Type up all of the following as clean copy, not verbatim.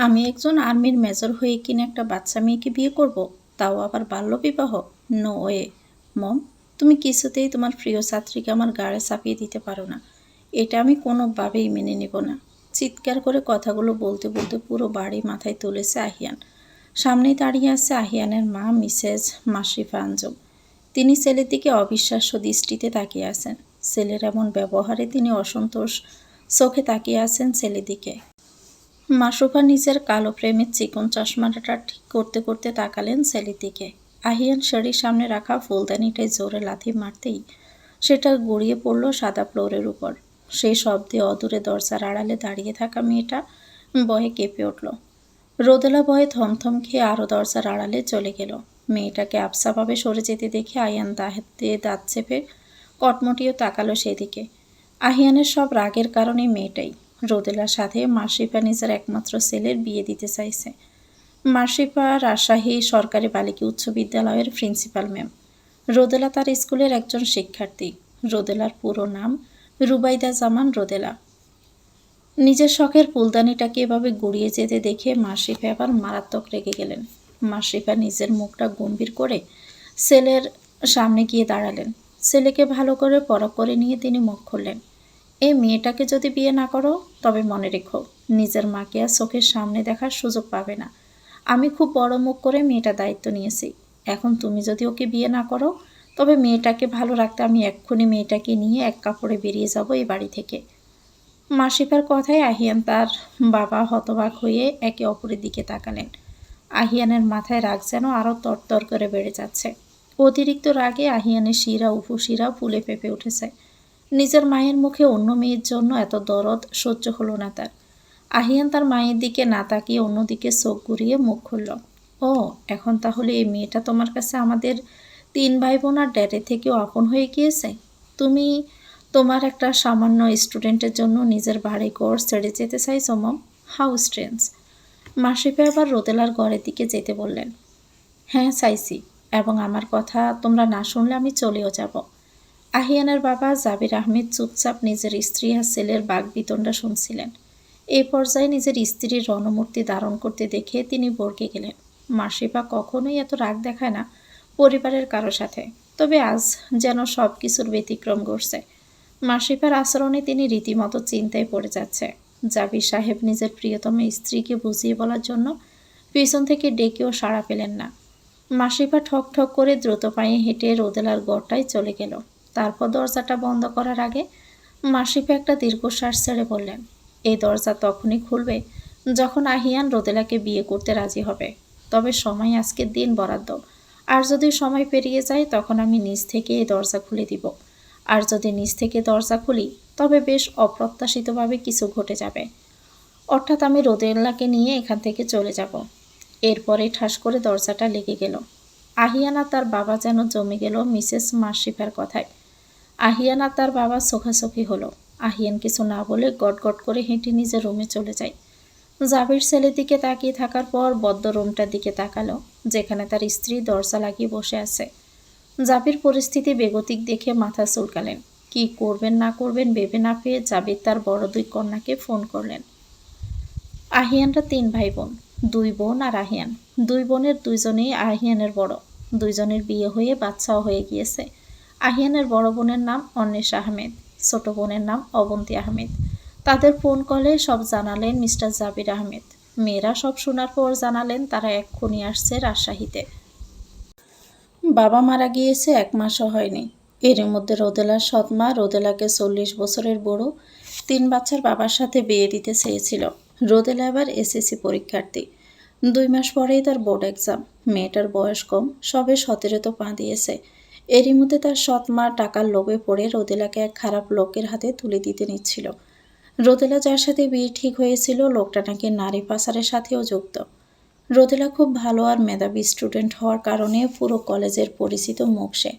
আমি একজন আর্মির মেজর হয়ে কিনা একটা বাচ্চা মেয়েকে বিয়ে করব, তাও আবার বাল্যবিবাহ? No way. মম, তুমি কিছুতেই তোমার প্রিয় ছাত্রীকে আমার গাড়ে চাপিয়ে দিতে পারো না। এটা আমি কোনোভাবেই মেনে নেব না। চিৎকার করে কথাগুলো বলতে বলতে পুরো বাড়ি মাথায় তুলেছে আহিয়ান। সামনেই দাঁড়িয়ে আছে আহিয়ানের মা মিসেস মাশরিফা আঞ্জুম। তিনি ছেলের দিকে অবিশ্বাস্য দৃষ্টিতে তাকিয়ে আছেন। ছেলের এমন ব্যবহারে তিনি অসন্তোষ চোখে তাকিয়ে আছেন ছেলের দিকে। মাশরুফা নিজের কালো প্রেমের চিকন চশমাটা ঠিক করতে করতে তাকালেন ছেলের দিকে। আহিয়ান শাড়ির সামনে রাখা ফুলদানিটায় জোরে লাথি মারতেই সেটা গড়িয়ে পড়ল সাদা ফ্লোরের উপর। সেই শব্দে অদূরে দরজার আড়ালে দাঁড়িয়ে থাকা মেয়েটা ভয়ে কেঁপে উঠল। রোদেলা ভয়ে থমথম খেয়ে আরও দরজার আড়ালে চলে গেল। মেয়েটাকে আবসাভাবে সরে যেতে দেখে আয়ান দাঁতে দাঁত চেপে কটমটিও তাকালো সেদিকে। আহিয়ানের সব রাগের কারণে মেয়েটাই রোদেলার সাথে মাশরিফা নিজের একমাত্র ছেলের বিয়ে দিতে চাইছে। মাশরিফা রাজশাহী সরকারি বালিকা উচ্চ বিদ্যালয়ের প্রিন্সিপাল ম্যাম। রোদেলা তার স্কুলের একজন শিক্ষার্থী। রোদেলার পুরো নাম রুবাইদা জামান রোদেলা। নিজের শখের ফুলদানিটাকে এভাবে গড়িয়ে যেতে দেখে মাশরিফা আবার মারাত্মক রেগে গেলেন। মাশরিফা নিজের মুখটা গম্ভীর করে ছেলের সামনে গিয়ে দাঁড়ালেন। ছেলেকে ভালো করে পরখ করে নিয়ে তিনি মুখ খুললেন। এই মেয়েটাকে যদি বিয়ে না করো, তবে মনে রেখো নিজের মাকে আর চোখের সামনে দেখার সুযোগ পাবে না। আমি খুব বড় মুখ করে মেয়েটার দায়িত্ব নিয়েছি। এখন তুমি যদি ওকে বিয়ে না করো, তবে মেয়েটাকে ভালো রাখতে আমি এক্ষুনি মেয়েটাকে নিয়ে এক কাপড়ে বেরিয়ে যাব এই বাড়ি থেকে। মাশরিফার কথায় আহিয়ান তার বাবা হতবাক হয়ে একে অপরের দিকে তাকালেন। আহিয়ানের মাথায় রাগ যেন আরও তরতর করে বেড়ে যাচ্ছে। অতিরিক্ত রাগে আহিয়ানের শিরা উপশিরা ফুলে ফেঁপে উঠেছে। নিজের মায়ের মুখে অন্য মেয়ের জন্য এত দরদ সহ্য হলো না তার। আহিয়ান তার মায়ের দিকে না তাকিয়ে অন্যদিকে চোখ ঘুরিয়ে মুখ খুলল। ও, এখন তাহলে এই মেয়েটা তোমার কাছে আমাদের 3 ভাই বোন আর ড্যাডের থেকেও আপন হয়ে গিয়েছে? তুমি তোমার একটা সামান্য স্টুডেন্টের জন্য নিজের বাড়ি ঘর ছেড়ে যেতে চাইছো মম? How strange. মাশরিফা আবার রোদেলার ঘরের দিকে যেতে বললেন। হ্যাঁ চাইছি, এবং আমার কথা তোমরা না শুনলে আমি চলেও যাব। আহিয়ানের বাবা জাবির আহমেদ চুপচাপ নিজের স্ত্রী আর ছেলের বাগবিতণ্ডা শুনছিলেন। এই পর্যায়ে নিজের স্ত্রীর রণমূর্তি ধারণ করতে দেখে তিনি ভড়কে গেলেন। মাশরিফা কখনোই এত রাগ দেখায় না পরিবারের কারো সাথে, তবে আজ যেন সব কিছুর ব্যতিক্রম ঘটছে। মাশরিফার আচরণে তিনি রীতিমতো চিন্তায় পড়ে যাচ্ছে। জাবির সাহেব নিজের প্রিয়তম স্ত্রীকে বুঝিয়ে বলার জন্য পিছন থেকে ডেকেও সাড়া পেলেন না। মাশরিফা ঠক ঠক করে দ্রুত পায়ে হেঁটে রোদেলার ঘরটায় চলে গেল। তারপর দরজাটা বন্ধ করার আগে মাশরিফা একটা দীর্ঘশ্বাস ছেড়ে বললেন, এই দরজা তখনই খুলবে যখন আহিয়ান রোদেলাকে বিয়ে করতে রাজি হবে। তবে সময় আজকের দিন বরাদ্দ। আর যদি সময় পেরিয়ে যায় তখন আমি নিজ থেকে এই দরজা খুলে দিব। আর যদি নিজ থেকে দরজা খুলি, তবে বেশ অপ্রত্যাশিতভাবে কিছু ঘটে যাবে। অর্থাৎ আমি রোদেলাকে নিয়ে এখান থেকে চলে যাব। এরপরে ঠাস করে দরজাটা লেগে গেল। আহিয়ান আর তার বাবা যেন জমে গেল মিসেস মাশরিফার কথায়। আহিয়ান আর তার বাবা চোখাচোখি হলো। আহিয়ান কিছু না বলে গটগট করে হেঁটে নিজের রুমে চলে যায়। জাবির ছেলের দিকে তাকিয়ে থাকার পর বদ্ধ রুমটার দিকে তাকালো, যেখানে তার স্ত্রী দরজা লাগিয়ে বসে আছে। জাবির পরিস্থিতি বেগতিক দেখে মাথা চুলকালেন। কি করবেন না করবেন ভেবে না পেয়ে জাবির তার বড় 2 কন্যাকে ফোন করলেন। আহিয়ানরা 3 ভাই বোন, 2 বোন আর আহিয়ান। 2 বোনের 2জনেই আহিয়ানের বড়। 2জনের বিয়ে হয়ে বাচ্চাও হয়ে গিয়েছে। আহিয়ানের বড় বোনের নাম অন্বেষা আহমেদ, ছোট বোনের নাম অবন্তী আহমেদ। তাদের ফোন কলে সব জানালেন মিস্টার জাবির আহমেদ। মেয়েরা সব শোনার পর জানালেন তারা এক্ষুনি আসছে রাজশাহীতে। বাবা মারা গিয়েছে 1 মাসও হয়নি। এর মধ্যে রোদেলার সৎমা রোদেলাকে 40 বছরের বুড়ো 3 বাচ্চার বাবার সাথে বিয়ে দিতে চেয়েছিল। রোদেলা এবার এসএসসি পরীক্ষার্থী। 2 মাস পরেই তার বোর্ড এক্সাম। মেয়েটার বয়স কম, সবে 17 পা দিয়েছে। এরই মধ্যে তার সৎমা টাকার লোভে পড়ে রোদেলাকে এক খারাপ লোকের হাতে তুলে দিতে নিচ্ছিল। রোদেলা যার সাথে বিয়ে ঠিক হয়েছিল, লোকটা নাকি নারী পাচারের সাথেও যুক্ত। রোদেলা খুব ভালো আর মেধাবী স্টুডেন্ট হওয়ার কারণে পুরো কলেজের পরিচিত মুখ সে।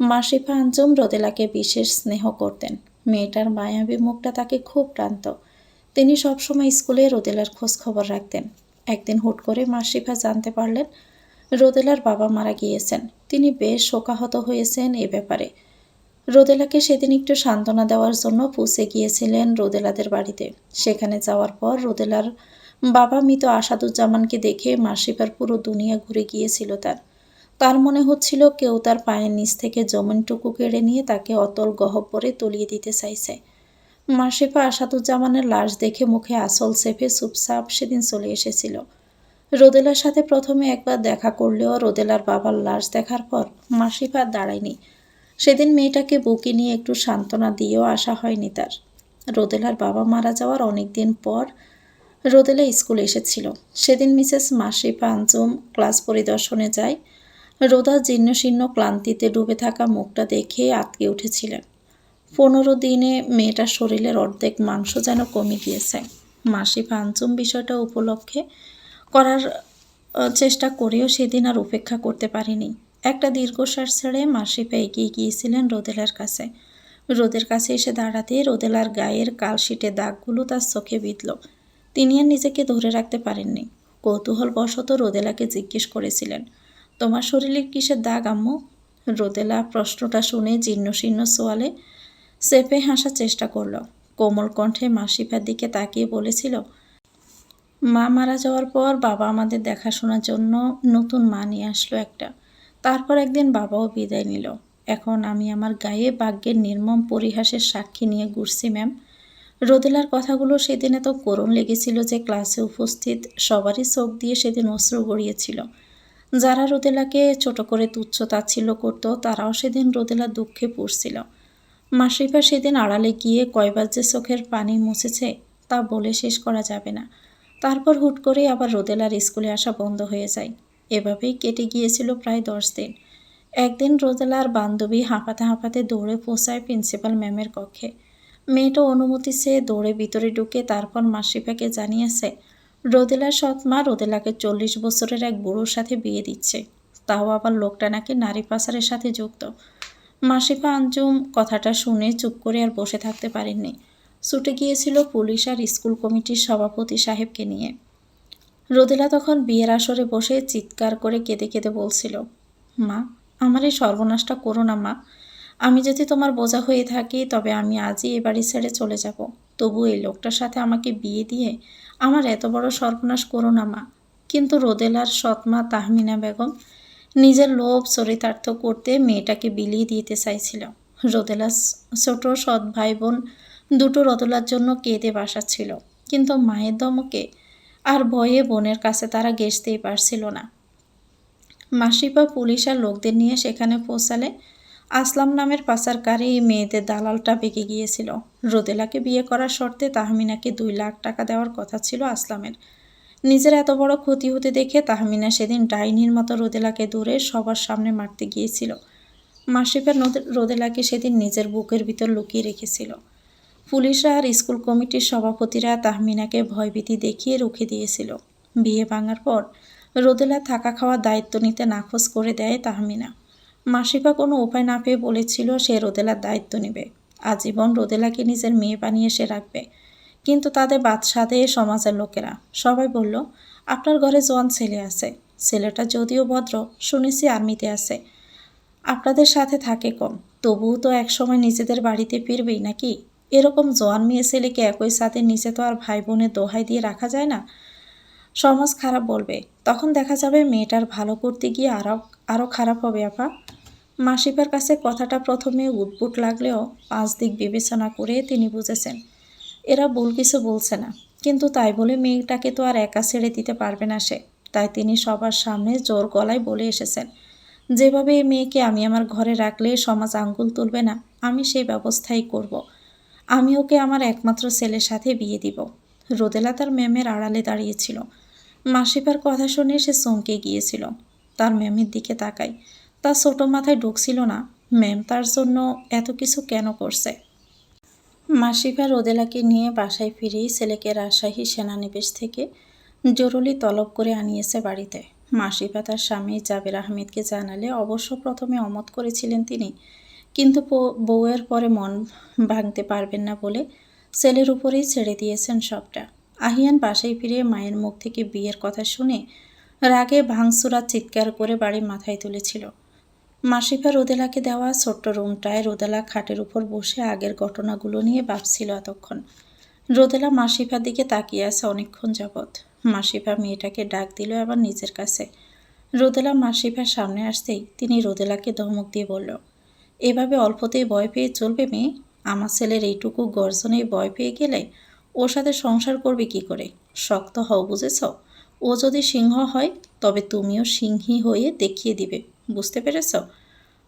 মাশরিফা আঞ্জুম রোদেলাকে বিশেষ স্নেহ করতেন। মেয়েটার মায়াবী মুখটা তাকে খুব টানত। তিনি সবসময় স্কুলে রোদেলার খোঁজ খবর রাখতেন। একদিন হুট করে মাশরিফা জানতে পারলেন রোদেলার বাবা মারা গিয়েছেন। তিনি বেশ শোকাহত হয়েছেন এ ব্যাপারে। রোদেলাকে সেদিন একটু সান্ত্বনা দেওয়ার জন্য পৌঁছে গিয়েছিলেন রোদেলাদের বাড়িতে। সেখানে যাওয়ার পর রোদেলার বাবা মৃত আসাদুজ্জামানকে দেখে মাসিফার পুরো দুনিয়া ঘুরে গিয়েছিল তার মনে হচ্ছিল কেউ তার পায়ের নিচ থেকে জমিনটুকু কেড়ে নিয়ে তাকে অতল গহ্বরে তলিয়ে দিতে চাইছে। মাসিফা আসাদুজ্জামানের লাশ দেখে মুখে আঁচল চেপে চুপচাপ সেদিন চলে এসেছিল। রোদেলার সাথে প্রথমে একবার দেখা করলেও রোদেলার বাবার লাশ দেখার পর মাসিফা আর দাঁড়ায়নি। সেদিন মেয়েটাকে বুকে নিয়ে একটু সান্ত্বনা দিয়েও আসা হয়নি তার। রোদেলার বাবা মারা যাওয়ার অনেক দিন পর রোদেলা স্কুলে এসেছিল। সেদিন মিসেস মাসিফা আঞ্জুম ক্লাস পরিদর্শনে যায়। রোদা জীর্ণশীর্ণ ক্লান্তিতে ডুবে থাকা মুখটা দেখে আঁতকে উঠেছিলেন। 15 দিনে মেয়েটার শরীরের অর্ধেক মাংস যেন কমে গিয়েছে। মাসিফা আঞ্জুম বিষয়টা উপলক্ষে করার চেষ্টা করেও সেদিন আর উপেক্ষা করতে পারেনি। একটা দীর্ঘশ্বাস ছেড়ে মাসিফা এগিয়ে গিয়েছিলেন রোদেলার কাছে। রোদের কাছে এসে দাঁড়াতে রোদেলার গায়ের কালশিটে দাগগুলো তার চোখে বিঁধল। তিনি আর নিজেকে ধরে রাখতে পারেননি। কৌতূহলবশত রোদেলাকে জিজ্ঞেস করেছিলেন, তোমার শরীরে কিসের দাগ আম্মু? রোদেলা প্রশ্নটা শুনে জীর্ণশীর্ণ সোয়ালে চেপে হাসার চেষ্টা করল। কোমল কণ্ঠে মাসিফার দিকে তাকিয়ে বলেছিল, মা মারা যাওয়ার পর বাবা আমাদের দেখাশোনার জন্য নতুন মা নিয়ে আসলো একটা। তারপর একদিন বাবাও বিদায় নিল। এখন আমি আমার গায়ে ভাগ্যের নির্মম পরিহাসের সাক্ষী নিয়ে ঘুরছি ম্যাম। রোদেলার কথাগুলো সেদিন এত করুণ লেগেছিল যে ক্লাসে উপস্থিত সবারই চোখ দিয়ে সেদিন অশ্রু গড়িয়েছিল। যারা রোদেলাকে ছোট করে তুচ্ছ তাচ্ছিল্য করত তারাও সেদিন রোদেলার দুঃখে পড়ছিল। মাসিফা সেদিন আড়ালে গিয়ে কয়বার যে চোখের পানি মুছেছে তা বলে শেষ করা যাবে না। তারপর হুট করে আবার রোদেলার স্কুলে আসা বন্ধ হয়ে যায়। এভাবেই কেটে গিয়েছিল প্রায় 10 দিন। একদিন রোদেলার বান্ধবী হাঁপাতে হাঁপাতে দৌড়ে পৌঁছায় প্রিন্সিপাল ম্যামের কক্ষে। মেয়েটা অনুমতি চেয়ে দৌড়ে ভিতরে ঢুকে তারপর মাসিফাকে জানিয়েছে রোদেলার সৎ মা রোদেলাকে 40 বছরের এক বুড়োর সাথে বিয়ে দিচ্ছে, তাও আবার লোকটা নাকি নারী পাচারের সাথে যুক্ত। মাসিফা আঞ্জুম কথাটা শুনে চুপ করে আর বসে থাকতে পারেননি। ছুটে গিয়েছিল পুলিশ আর স্কুল কমিটির সভাপতি সাহেবকে নিয়ে। রোদেলা তখন বিয়ের আসরে বসে চিৎকার করে কেঁদে কেঁদে বলছিল, মা আমার এই সর্বনাশটা করো না মা। আমি যদি তোমার বোঝা হয়ে থাকি তবে আমি আজই এ বাড়ি ছেড়ে চলে যাব। তবু এই লোকটার সাথে আমাকে বিয়ে দিয়ে আমার এত বড় সর্বনাশ করো না মা। কিন্তু রোদেলার সৎমা তাহমিনা বেগম নিজের লোভ চরিতার্থ করতে মেয়েটাকে বিলিয়ে দিতে চাইছিল। রোদেলার ছোট সৎ ভাই বোন দুটো রোদেলার জন্য কেঁদে বাসাচ্ছিল, কিন্তু মায়ের ধমকে আর ভয়ে বোনের কাছে তারা ঘেঁষতেই পারছিল না। মাসিফা পুলিশ আর লোকদের নিয়ে সেখানে পৌঁছালে আসলাম নামের পাচারকারী মেয়েদের দালালটা বেঁকে গিয়েছিল। রোদেলাকে বিয়ে করার শর্তে তাহমিনাকে 2 লাখ টাকা দেওয়ার কথা ছিল আসলামের। নিজের এত বড় ক্ষতি হতে দেখে তাহমিনা সেদিন ডাইনির মতো রোদেলাকে দূরে সবার সামনে মারতে গিয়েছিল। মাসিফা রোদেলাকে সেদিন নিজের বুকের ভিতর লুকিয়ে রেখেছিল। পুলিশরা আর স্কুল কমিটির সভাপতিরা তাহমিনাকে ভয়ভীতি দেখিয়ে রুখে দিয়েছিল। বিয়ে ভাঙার পর রোদেলা থাকা খাওয়ার দায়িত্ব নিতে নাকচ করে দেয় তাহমিনা। মাসিফা কোনো উপায় না পেয়ে বলেছিল সে রোদেলার দায়িত্ব নেবে, আজীবন রোদেলাকে নিজের মেয়ে বানিয়ে সে রাখবে। কিন্তু তাদের বাদশাদে সমাজের লোকেরা সবাই বলল, আপনার ঘরে জোয়ান ছেলে আছে, ছেলেটা যদিও ভদ্র, শুনেছি আর্মিতে আছে, আপনাদের সাথে থাকে কম, তবুও তো একসময় নিজেদের বাড়িতে ফিরবেই নাকি? এরকম জোয়ান মেয়ে ছেলেকে একই সাথে নিচে তো আর ভাই বোনের দোহাই দিয়ে রাখা যায় না। সমাজ খারাপ বলবে, তখন দেখা যাবে মেয়েটার ভালো করতে গিয়ে আরও খারাপ হবে আপা। মাসিফার কাছে কথাটা প্রথমে উদ্ভুট লাগলেও 5 দিক বিবেচনা করে তিনি বুঝেছেন এরা ভুল কিছু বলছে না, কিন্তু তাই বলে মেয়েটাকে তো আর একা ছেড়ে দিতে পারবে না সে। তাই তিনি সবার সামনে জোর গলায় বলে এসেছেন, যেভাবে এই মেয়েকে আমি আমার ঘরে রাখলে সমাজ আঙ্গুল তুলবে না, আমি সেই ব্যবস্থাই করব। আমি ওকে আমার একমাত্র ছেলের সাথে বিয়ে দিব। রোদেলা তার ম্যামের আড়ালে দাঁড়িয়েছিল। মাসিফার কথা শুনে সে চমকে গিয়েছিল। তার ম্যামের দিকে তাকায়, তার ছোট মাথায় ঢুকছিল না ম্যাম তার জন্য এত কিছু কেন করছে। মাসিফা রোদেলাকে নিয়ে বাসায় ফিরেই ছেলেকে রাজশাহী সেনানিবাস থেকে জরুরি তলব করে আনিয়েছে বাড়িতে। মাসিফা তার স্বামী জাবের আহমেদকে জানালে অবশ্য প্রথমে অমত করেছিলেন তিনি, কিন্তু বউয়ের পরে মন ভাঙতে পারবেন না বলে ছেলের উপরেই ছেড়ে দিয়েছেন সবটা। আহিয়ান বাসায় ফিরে মায়ের মুখ থেকে বিয়ের কথা শুনে রাগে ভাঙচুরা চিৎকার করে বাড়ি মাথায় তুলেছিল। মাসিফা রোদেলাকে দেওয়া ছোট্ট রুমটায় রোদেলা খাটের উপর বসে আগের ঘটনাগুলো নিয়ে ভাবছিল এতক্ষণ। রোদেলা মাসিফার দিকে তাকিয়ে আছে অনেকক্ষণ যাবৎ। মাসিফা মেয়েটাকে ডাক দিল আবার নিজের কাছে। রোদেলা মাসিফার সামনে আসতেই তিনি রোদেলাকে ধমক দিয়ে বলল, এভাবে অল্পতেই ভয় পেয়ে চলবে মেয়ে? আমার ছেলের এইটুকু গর্জনেই ভয় পেয়ে গেলে ওর সাথে সংসার করবে কি করে? শক্ত হও, বুঝেছ? ও যদি সিংহ হয় তবে তুমিও সিংহী হয়ে দেখিয়ে দিবে, বুঝতে পেরেছ?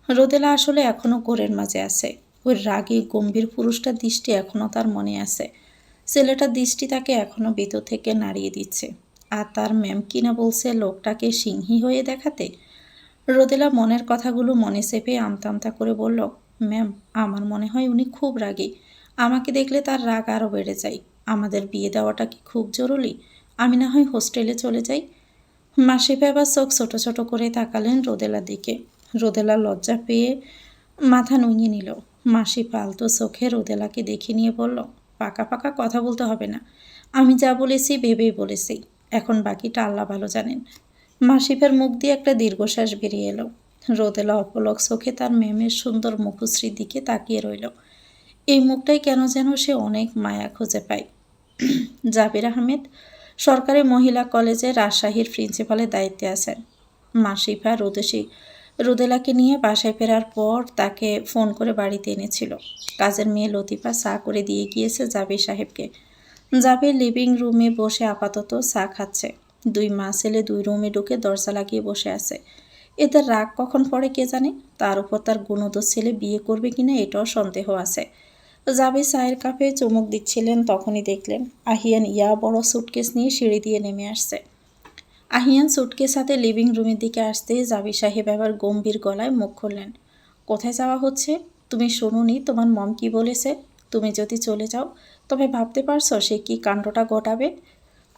রোদেলা আসলে এখনও ঘোরের মাঝে আছে। ওই রাগী গম্ভীর পুরুষটার দৃষ্টি এখনও তার মনে আছে। ছেলেটার দৃষ্টি তাকে এখনও ভিতর থেকে নাড়িয়ে দিচ্ছে। আর তার ম্যাম কিনা বলছে লোকটাকে সিংহী হয়ে দেখাতে। রোদেলা মনের কথাগুলো মনে চেপে আমতা আমতা করে বলল, ম্যাম, আমার মনে হয় উনি খুব রাগী। আমাকে দেখলে তার রাগ আরও বেড়ে যায়। আমাদের বিয়ে দেওয়াটা কি খুব জরুরি? আমি না হয় হোস্টেলে চলে যাই। মাসিফা এবার চোখ ছোট ছোট করে তাকালেন রোদেলার দিকে। রোদেলা লজ্জা পেয়ে মাথা নুইয়ে নিল। মাসিফা আলতো চোখে রোদেলাকে দেখে নিয়ে বলল, পাকা পাকা কথা বলতে হবে না। আমি যা বলেছি ভেবেই বলেছি। এখন বাকিটা আল্লাহ ভালো জানেন। মাসিফার মুখ দিয়ে একটা দীর্ঘশ্বাস বেরিয়ে এলো। রোদেলা অপলক চোখে তার মেমের সুন্দর মুখশ্রীর দিকে তাকিয়ে রইল। এই মুখটাই কেন যেন সে অনেক মায়া খুঁজে পায়। জাবির আহমেদ সরকারি মহিলা কলেজে রাজশাহীর প্রিন্সিপালের দায়িত্বে আছেন। মাসিফা রোদেলাকে নিয়ে বাসায় ফেরার পর তাকে ফোন করে বাড়িতে এনেছিল। কাজের মেয়ে লতিফা চা করে দিয়ে গিয়েছে জাবির সাহেবকে। জাবির লিভিং রুমে বসে আপাতত চা খাচ্ছে। দুই মা ছেলে দুই রুমে ঢুকে দরজা লাগিয়ে বসে আছে। এদের রাগ কখন পড়ে কে জানে। তার উপর তার গুণদোষ ছেলে বিয়ে করবে কিনা এটাও সন্দেহ আছে। জাবির চায়ের কাপে চুমুক দিচ্ছিলেন, তখনই দেখলেন আহিয়ান বড় সুটকেস নিয়ে সিঁড়ি দিয়ে নেমে আসছে। আহিয়ান সুটকেস হাতে লিভিং রুমের দিকে আসতে জাবির সাহেব এবার গম্ভীর গলায় মুখ খুললেন। কোথায় যাওয়া হচ্ছে? তুমি শুনুনি তোমার মম কি বলেছে? তুমি যদি চলে যাও তবে ভাবতে পারছো সে কি কাণ্ডটা ঘটাবে?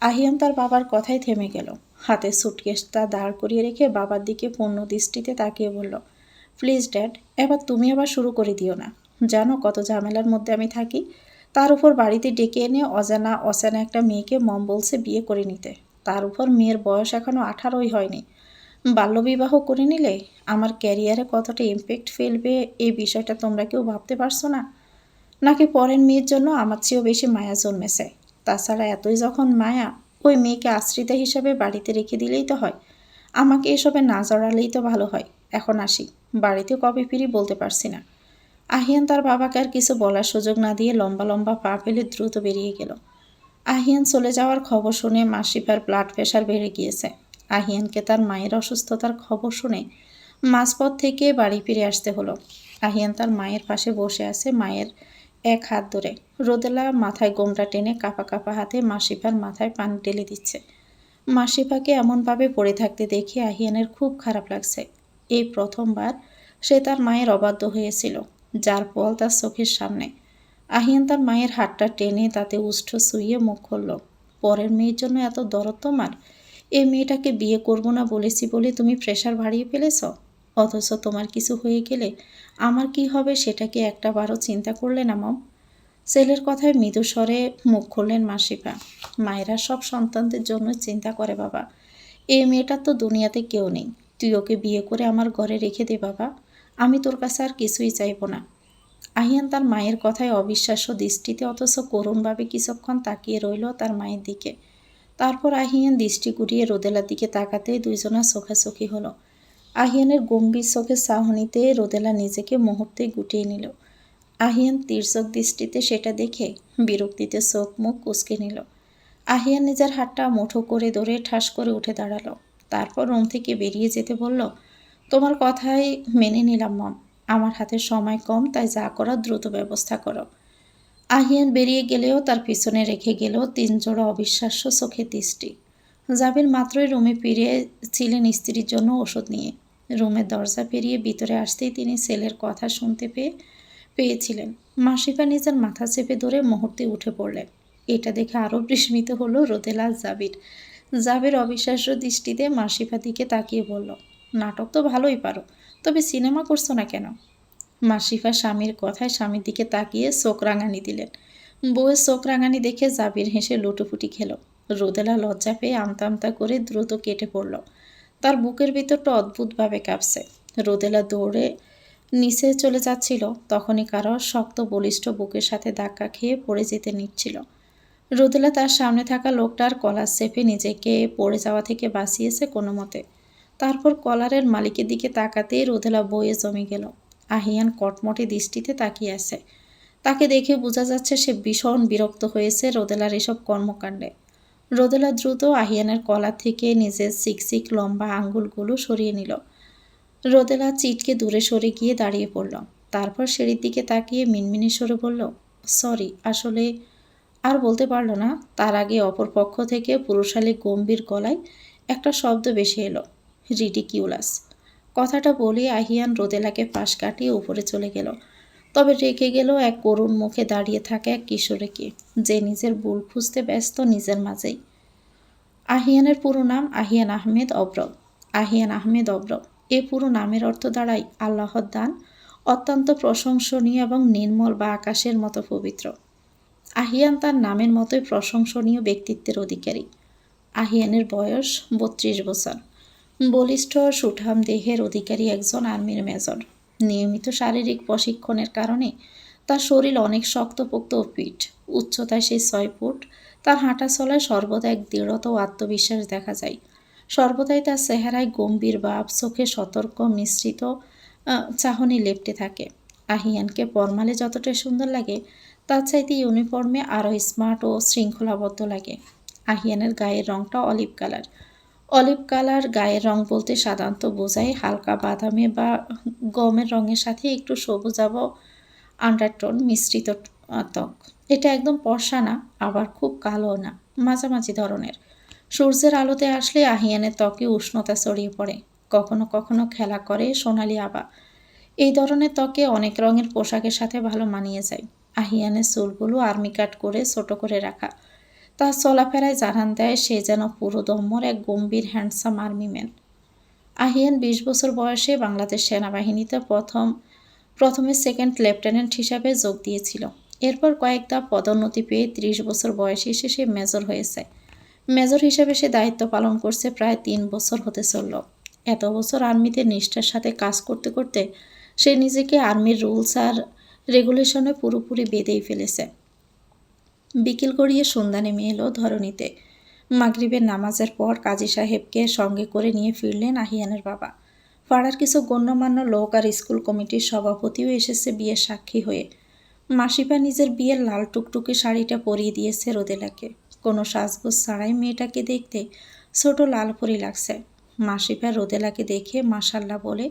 আহিয়ান তার বাবার কথায় থেমে গেল। হাতে সুটকেসটা দাঁড় করিয়ে রেখে বাবার দিকে পূর্ণ দৃষ্টিতে তাকিয়ে বলল, প্লিজ ড্যাড, এবার তুমি আবার শুরু করে দিও না। জানো কত ঝামেলার মধ্যে আমি থাকি। তার উপর বাড়িতে ডেকে এনে অজানা একটা মেয়েকে মম বলছে বিয়ে করে নিতে। তার উপর মেয়ের বয়স এখনও 18ই হয়নি। বাল্যবিবাহ করে নিলে আমার ক্যারিয়ারে কতটা ইমপ্যাক্ট ফেলবে এই বিষয়টা তোমরা কেউ ভাবতে পারছো না? নাকি পরের মেয়ের জন্য আমার চেয়েও বেশি মায়া জন্মেছে? তাছাড়া এতই যখন মায়া, ওই মেয়েকে আশ্রিতা হিসাবে বাড়িতে রেখে দিলেই তো হয়। আমাকে এসবে না জড়ালেই তো ভালো হয়। এখন আসি, বাড়িতে কবে ফিরি বলতে পারছি না। আহিয়ান তার বাবাকে আর কিছু বলার সুযোগ না দিয়ে লম্বা লম্বা পা ফেলে দ্রুত বেরিয়ে গেল। আহিয়ান চলে যাওয়ার খবর শুনে মাসিফার ব্লাড প্রেশার বেড়ে গিয়েছে। আহিয়ানকে তার মায়ের অসুস্থতার খবর শুনে মাঝপথ থেকে বাড়ি ফিরে আসতে হলো। আহিয়ান তার মায়ের পাশে বসে আছে, মায়ের এক হাত ধরে। রোদেলা মাথায় গোমটা টেনে কাঁপা কাঁপা হাতে মাসিফার মাথায় পানি ঢেলে দিচ্ছে। মাসিফাকে এমনভাবে পড়ে থাকতে দেখে আহিয়ানের খুব খারাপ লাগছে। এই প্রথমবার সে তার মায়ের অবাধ্য হয়েছিল, যার ফল তার চোখের সামনে। আহিয়ান তার মায়ের হাতটা টেনে তাতে উষ্ঠ শুইয়ে মুখ খুলল। পরের মেয়ের জন্য এত দরদ তোমার? এই মেয়েটাকে বিয়ে করব না বলেছি বলে তুমি প্রেশার বাড়িয়ে ফেলেছ। অথচ তোমার কিছু হয়ে গেলে আমার কি হবে সেটা কি একটাবারও চিন্তা করলে না মম? ছেলের কথায় মৃদু স্বরে মুখ খুললেন মাসিফা। মায়েরা সব সন্তানদের জন্য চিন্তা করে বাবা। এই মেয়েটার তো দুনিয়াতে কেউ নেই। তুই ওকে বিয়ে করে আমার ঘরে রেখে দে বাবা। আমি তোর কাছে আর কিছুই চাইব না। আহিয়ান তার মায়ের কথায় অবিশ্বাস্য দৃষ্টিতে অথচ করুণভাবে কিছুক্ষণ তাকিয়ে রইল তার মায়ের দিকে। তারপর আহিয়ান দৃষ্টি ঘুরিয়ে রোদেলার দিকে তাকাতেই দুইজনা চোখাচোখি হলো। আহিয়ানের গম্ভীর চোখের চাহনিতে রোদেলা নিজেকে মুহূর্তে গুটিয়ে নিল। আহিয়ান তীর্যক দৃষ্টিতে সেটা দেখে বিরক্তিতে চোখ মুখ কুঁচকে নিল। আহিয়ান নিজের হাতটা মুঠো করে ধরে ঠাস করে উঠে দাঁড়ালো। তারপর রুম থেকে বেরিয়ে যেতে বলল, তোমার কথাই মেনে নিলাম মম। আমার হাতে সময় কম, তাই যা করার দ্রুত ব্যবস্থা করো। আহিয়ান বেরিয়ে গেলেও তার পিছনে রেখে গেল 3 জোড়া অবিশ্বাস্য চোখের দৃষ্টি। জাবির মাত্রই রুমে ফিরেছিলেন স্ত্রীর জন্য ওষুধ নিয়ে। রুমের দরজা পেরিয়ে ভিতরে আসতেই তিনি ছেলের কথা শুনতে পেয়েছিলেন। মাসিফা নিজের মাথা চেপে ধরে মুহূর্তে উঠে পড়লেন। এটা দেখে আরও বিস্মিত হলো রোদেলা জাবির। জাবির অবিশ্বাস্য দৃষ্টিতে মাসিফার দিকে তাকিয়ে বলল, নাটক তো ভালোই পারো, তবে সিনেমা করছো না কেন? মাসিফা স্বামীর কথায় স্বামীর দিকে তাকিয়ে চোখ রাঙানি দিলেন। বউয়ের চোখ রাঙানি দেখে জাবির হেসে লুটোপুটি খেল। রোদেলা লজ্জা পেয়ে আমতা আমতা করে দ্রুত কেটে পড়ল। তার বুকের ভিতরটা অদ্ভুতভাবে কাঁপছে। রোদেলা দৌড়ে নিচে চলে যাচ্ছিল, তখনই কারো শক্ত বলিষ্ঠ বুকের সাথে ধাক্কা খেয়ে পড়ে যেতে নিচ্ছিল। রোদেলা তার সামনে থাকা লোকটার কলার চেপে নিজেকে পড়ে যাওয়া থেকে বাঁচিয়েছে কোনো মতে। তারপর কলারের মালিকের দিকে তাকাতেই রোদেলা বইয়ে জমে গেল। আহিয়ান কটমটে দৃষ্টিতে তাকিয়ে আছে। তাকে দেখে বোঝা যাচ্ছে সে ভীষণ বিরক্ত হয়েছে রোদেলার এসব কর্মকাণ্ডে। রোদেলা দ্রুত আহিয়ানের কলার থেকে নিজের সিকসিক লম্বা আঙ্গুলগুলো সরিয়ে নিল। রোদেলা চিটকে দূরে সরে গিয়ে দাঁড়িয়ে পড়ল। তারপর সিঁড়ির দিকে তাকিয়ে মিনমিনি সরে বলল, সরি, আসলে। আর বলতে পারল না। তার আগে অপর পক্ষ থেকে পুরুষালী গম্ভীর গলায় একটা শব্দ ভেসে এলো, রিডিকিউলাস। কথাটা বলে আহিয়ান রোদেলাকে পাশ কাটিয়ে উপরে চলে গেল। তবে রেখে গেল এক করুণ মুখে দাঁড়িয়ে থাকা এক কিশোরীকে, যে নিজের ভুল খুঁজতে ব্যস্ত নিজের মাঝেই। আহিয়ানের পুরো নাম আহিয়ান আহমেদ অব্র। আহিয়ান আহমেদ অব্র এ পুরো নামের অর্থ দাঁড়ায় আল্লাহর দান, অত্যন্ত প্রশংসনীয় এবং নির্মল বা আকাশের মতো পবিত্র। আহিয়ান তার নামের মতোই প্রশংসনীয় ব্যক্তিত্বের অধিকারী। আহিয়ানের বয়স ৩২ বছর। বলিষ্ঠ সুঠাম দেহের অধিকারী একজন আর্মির মেজর। নিয়মিত শারীরিক প্রশিক্ষণের কারণে তার শরীর অনেক শক্তপোক্ত ও ফিট। উচ্চতায় সে ৬ ফুট। তার হাঁটা চলায় সর্বদা এক দৃঢ়তা ও আত্মবিশ্বাস দেখা যায়। সর্বদাই তার চেহারায় গম্ভীর ভাব, চোখে সতর্ক মিশ্রিত চাহনি লেপ্টে থাকে। আহিয়ানকে ফরমালে যতটা সুন্দর লাগে, তার চাইতে ইউনিফর্মে আরও স্মার্ট ও শৃঙ্খলাবদ্ধ লাগে। আহিয়ানের গায়ের রংটা অলিভ কালার। অলিভ কালার গায়ের রং বলতে সাধারণত বোঝায় হালকা বাদামি বা গমের রঙের সাথে একটু সবুজাভ আন্ডারটোন মিশ্রিত ত্বক। এটা একদম ফর্সা না, আবার খুব কালোও না, মাঝামাঝি ধরনের। সূর্যের আলোতে আসলে আহিয়ানের ত্বকে উষ্ণতা ছড়িয়ে পড়ে, কখনো কখনো খেলা করে সোনালি আভা। এই ধরনের ত্বকে অনেক রঙের পোশাকের সাথে ভালো মানিয়ে যায়। আহিয়ানের চুলগুলো আর্মি কাট করে ছোট করে রাখা। তার চলাফেরায় জানান দেয় সে যেন পুরো দম্মর এক গম্ভীর হ্যান্ডসাম আর্মি ম্যান। আহিয়ান ২০ বছর বয়সে বাংলাদেশ সেনাবাহিনীতে প্রথমে সেকেন্ড লেফটেন্যান্ট হিসাবে যোগ দিয়েছিল। এরপর কয়েক ধাপ পদোন্নতি পেয়ে ৩০ বছর বয়সে এসে সে মেজর হয়েছে। মেজর হিসেবে সে দায়িত্ব পালন করছে প্রায় ৩ বছর হতে চলল। এত বছর আর্মিতে নিষ্ঠার সাথে কাজ করতে করতে সে নিজেকে আর্মির রুলস আর রেগুলেশনে পুরোপুরি বেঁধেই ফেলেছে। বিকেল গড়িয়ে সন্ধ্যা নেমে এলো ধরণীতে। মাগরিবের নামাজের পর কাজী সাহেবকে সঙ্গে করে নিয়ে ফিরলেন আহিয়ানের বাবা। পাড়ার কিছু গণ্যমান্য লোক আর স্কুল কমিটির সভাপতিও এসেছে বিয়ের সাক্ষী হয়ে। মাসিপা নিজের বিয়ের লাল টুকটুকে শাড়িটা পরিয়ে দিয়েছে রোদেলাকে। কোনো সাজগোজ ছাড়াই মেয়েটাকে দেখতে ছোট লাল পরি লাগছে। মাসিপা রোদেলাকে দেখে মাশাল্লাহ বলে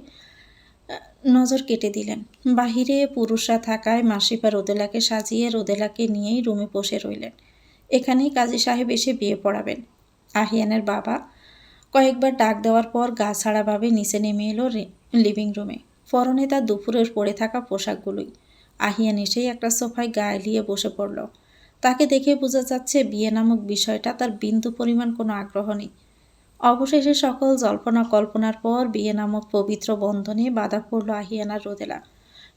নজর কেটে দিলেন। বাহিরে পুরুষরা থাকায় মাসিপা রোদেলাকে সাজিয়ে রোদেলাকে নিয়েই রুমে বসে রইলেন। এখানেই কাজী সাহেব এসে বিয়ে পড়াবেন। আহিয়ানের বাবা কয়েকবার ডাক দেওয়ার পর গা ছাড়াভাবে নিচে নেমে এলো লিভিং রুমে। পরনে তার দুপুরের পরে থাকা পোশাকগুলোই। আহিয়ান এসেই একটা সোফায় গা এলিয়ে বসে পড়ল। তাকে দেখে বোঝা যাচ্ছে বিয়ে নামক বিষয়টা তার বিন্দু পরিমাণ কোনো আগ্রহ নেই। অবশেষে সকল জল্পনা কল্পনার পর বিয়ে নামক পবিত্র বন্ধনে বাধা পড়ল আহিয়ান আর রোদেলা।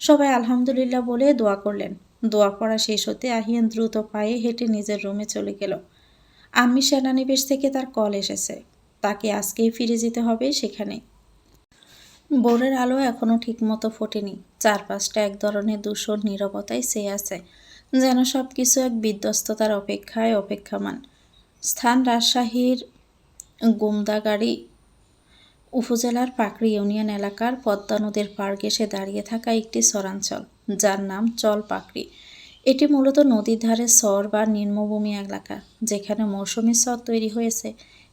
সবাই আলহামদুলিল্লাহ বলে দোয়া করলেন। দোয়া পড়া শেষ হতে আহিয়ান দ্রুত পায়ে হেঁটে নিজের রুমে চলে গেল। আর্মি সেনানিবাস থেকে তার কল এসেছে। তাকে আজকেই ফিরে যেতে হবে সেখানে। ভোরের আলো এখনও ঠিকমতো ফোটেনি। চারপাশটা এক ধরনের ধূসর নীরবতায় চেয়ে আছে, যেন সব কিছু এক বিধ্বস্ততার অপেক্ষায় অপেক্ষামান। স্থান রাজশাহীর গোমদাগাড়ি উপজেলার পাকড়ি ইউনিয়ন এলাকার পদ্মা নদীর পাড় ঘেঁষে দাঁড়িয়ে থাকা একটি চরাঞ্চল, যার নাম চল পাকড়ি। এটি মূলত নদীর ধারে চর বা নিম্নভূমি এলাকা, যেখানে মৌসুমি চর তৈরি হয়েছে।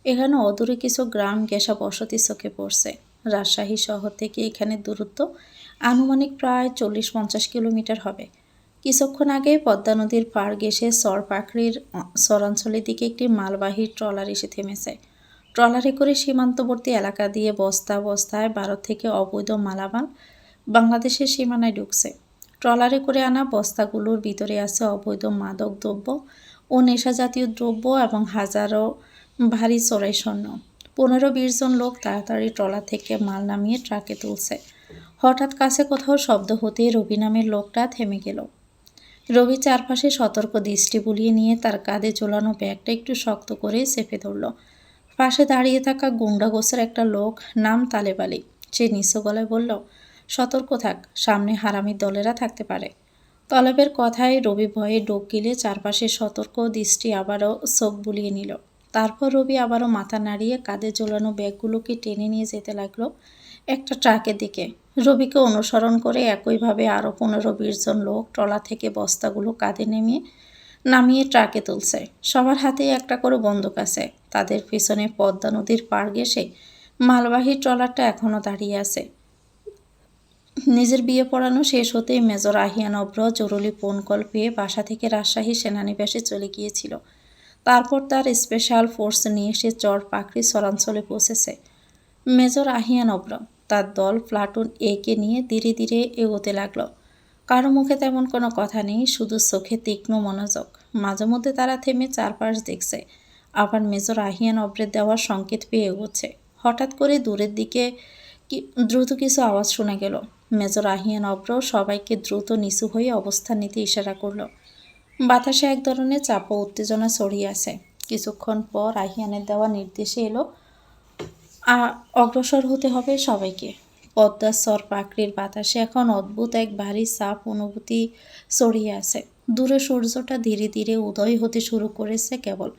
এখানে অদূরে কিছু গ্রাম ঘেঁষা বসতি চোখে পড়ছে। রাজশাহী শহর থেকে এখানে দূরত্ব আনুমানিক প্রায় ৪০-৫০ কিলোমিটার হবে। কিছুক্ষণ আগে পদ্মা নদীর পাড় ঘেঁষে চর পাকড়ির চরাঞ্চলের দিকে একটি মালবাহী ট্রলার এসে থেমেছে। ট্রলারে করে সীমান্তবর্তী এলাকা দিয়ে বস্তা বস্তায় ভারত থেকে অবৈধ মালামাল বাংলাদেশের সীমানায় ঢুকছে। ট্রলারে করে আনা বস্তাগুলোর ভিতরে আছে অবৈধ মাদক দ্রব্য ও নেশা জাতীয় দ্রব্য এবং হাজারো ভারী চোরাই স্বর্ণ। ১৫-২০ জন লোক তাড়াতাড়ি ট্রলার থেকে মাল নামিয়ে ট্রাকে তুলছে। হঠাৎ কাছে কোথাও শব্দ হতেই রবি নামের লোকটা থেমে গেল। রবি চারপাশে সতর্ক দৃষ্টি বুলিয়ে নিয়ে তার কাঁধে ঝোলানো ব্যাগটা একটু শক্ত করে চেপে ধরল। পাশে দাঁড়িয়ে থাকা গুন্ডা গোছের একটা লোক, নাম তালেব আলী, সে নিচু গলায় বলল, সতর্ক থাক, সামনে হারামির দলেরা থাকতে পারে। তলবের কথায় রবি ভয়ে ডোক গিলে চারপাশে সতর্ক দৃষ্টি আবারও চোখ বুলিয়ে নিল। তারপর রবি আবারও মাথা নাড়িয়ে কাঁধে ঝোলানো ব্যাগগুলোকে টেনে নিয়ে যেতে লাগলো একটা ট্রাকের দিকে। রবিকে অনুসরণ করে একইভাবে আরও 15-20 জন লোক ট্রলা থেকে বস্তাগুলো কাঁধে নামিয়ে ট্রাকে তুলছে। সবার হাতেই একটা করে বন্দুক আছে। তাদের পিছনে পদ্মা নদীর পাড় ঘেঁষে মালবাহী ট্রলারটা এখনও দাঁড়িয়ে আছে। নিজের বিয়ে পড়ানো শেষ হতেই মেজর আহিয়ান অব্র জরুরি ফোন কল পেয়ে বাসা থেকে রাজশাহী সেনানিবাসে চলে গিয়েছিল। তারপর তার স্পেশাল ফোর্স নিয়ে সে চর পাকড়ি চরাঞ্চলে পৌঁছেছে। মেজর আহিয়ান অব্র তার দল প্লাটুন একে নিয়ে ধীরে ধীরে এগোতে লাগলো। কারো মুখে তেমন কোনো কথা নেই, শুধু চোখে তীক্ষ্ণ মনোযোগ। মাঝে মধ্যে তারা থেমে চারপাশ দেখছে, আবার মেজর আহিয়ান অব্রের দেওয়ার সংকেত পেয়ে এগোচ্ছে। হঠাৎ করে দূরের দিকে দ্রুত কিছু আওয়াজ শোনা গেল। মেজর আহিয়ান অব্র সবাইকে দ্রুত নিচু হয়ে অবস্থান নিতে ইশারা করলো। বাতাসে এক ধরনের চাপ ও উত্তেজনা ছড়িয়ে আছে। কিছুক্ষণ পর আহিয়ানের দেওয়া নির্দেশে এলো অগ্রসর হতে হবে সবাইকে। পদ্মার চর পাকড়ির বাতাসে এখন অদ্ভুত এক ভারী চাপ অনুভূতি ছড়িয়ে আছে। দূরে সূর্যটা ধীরে ধীরে উদয় হতে শুরু করেছে কেবল,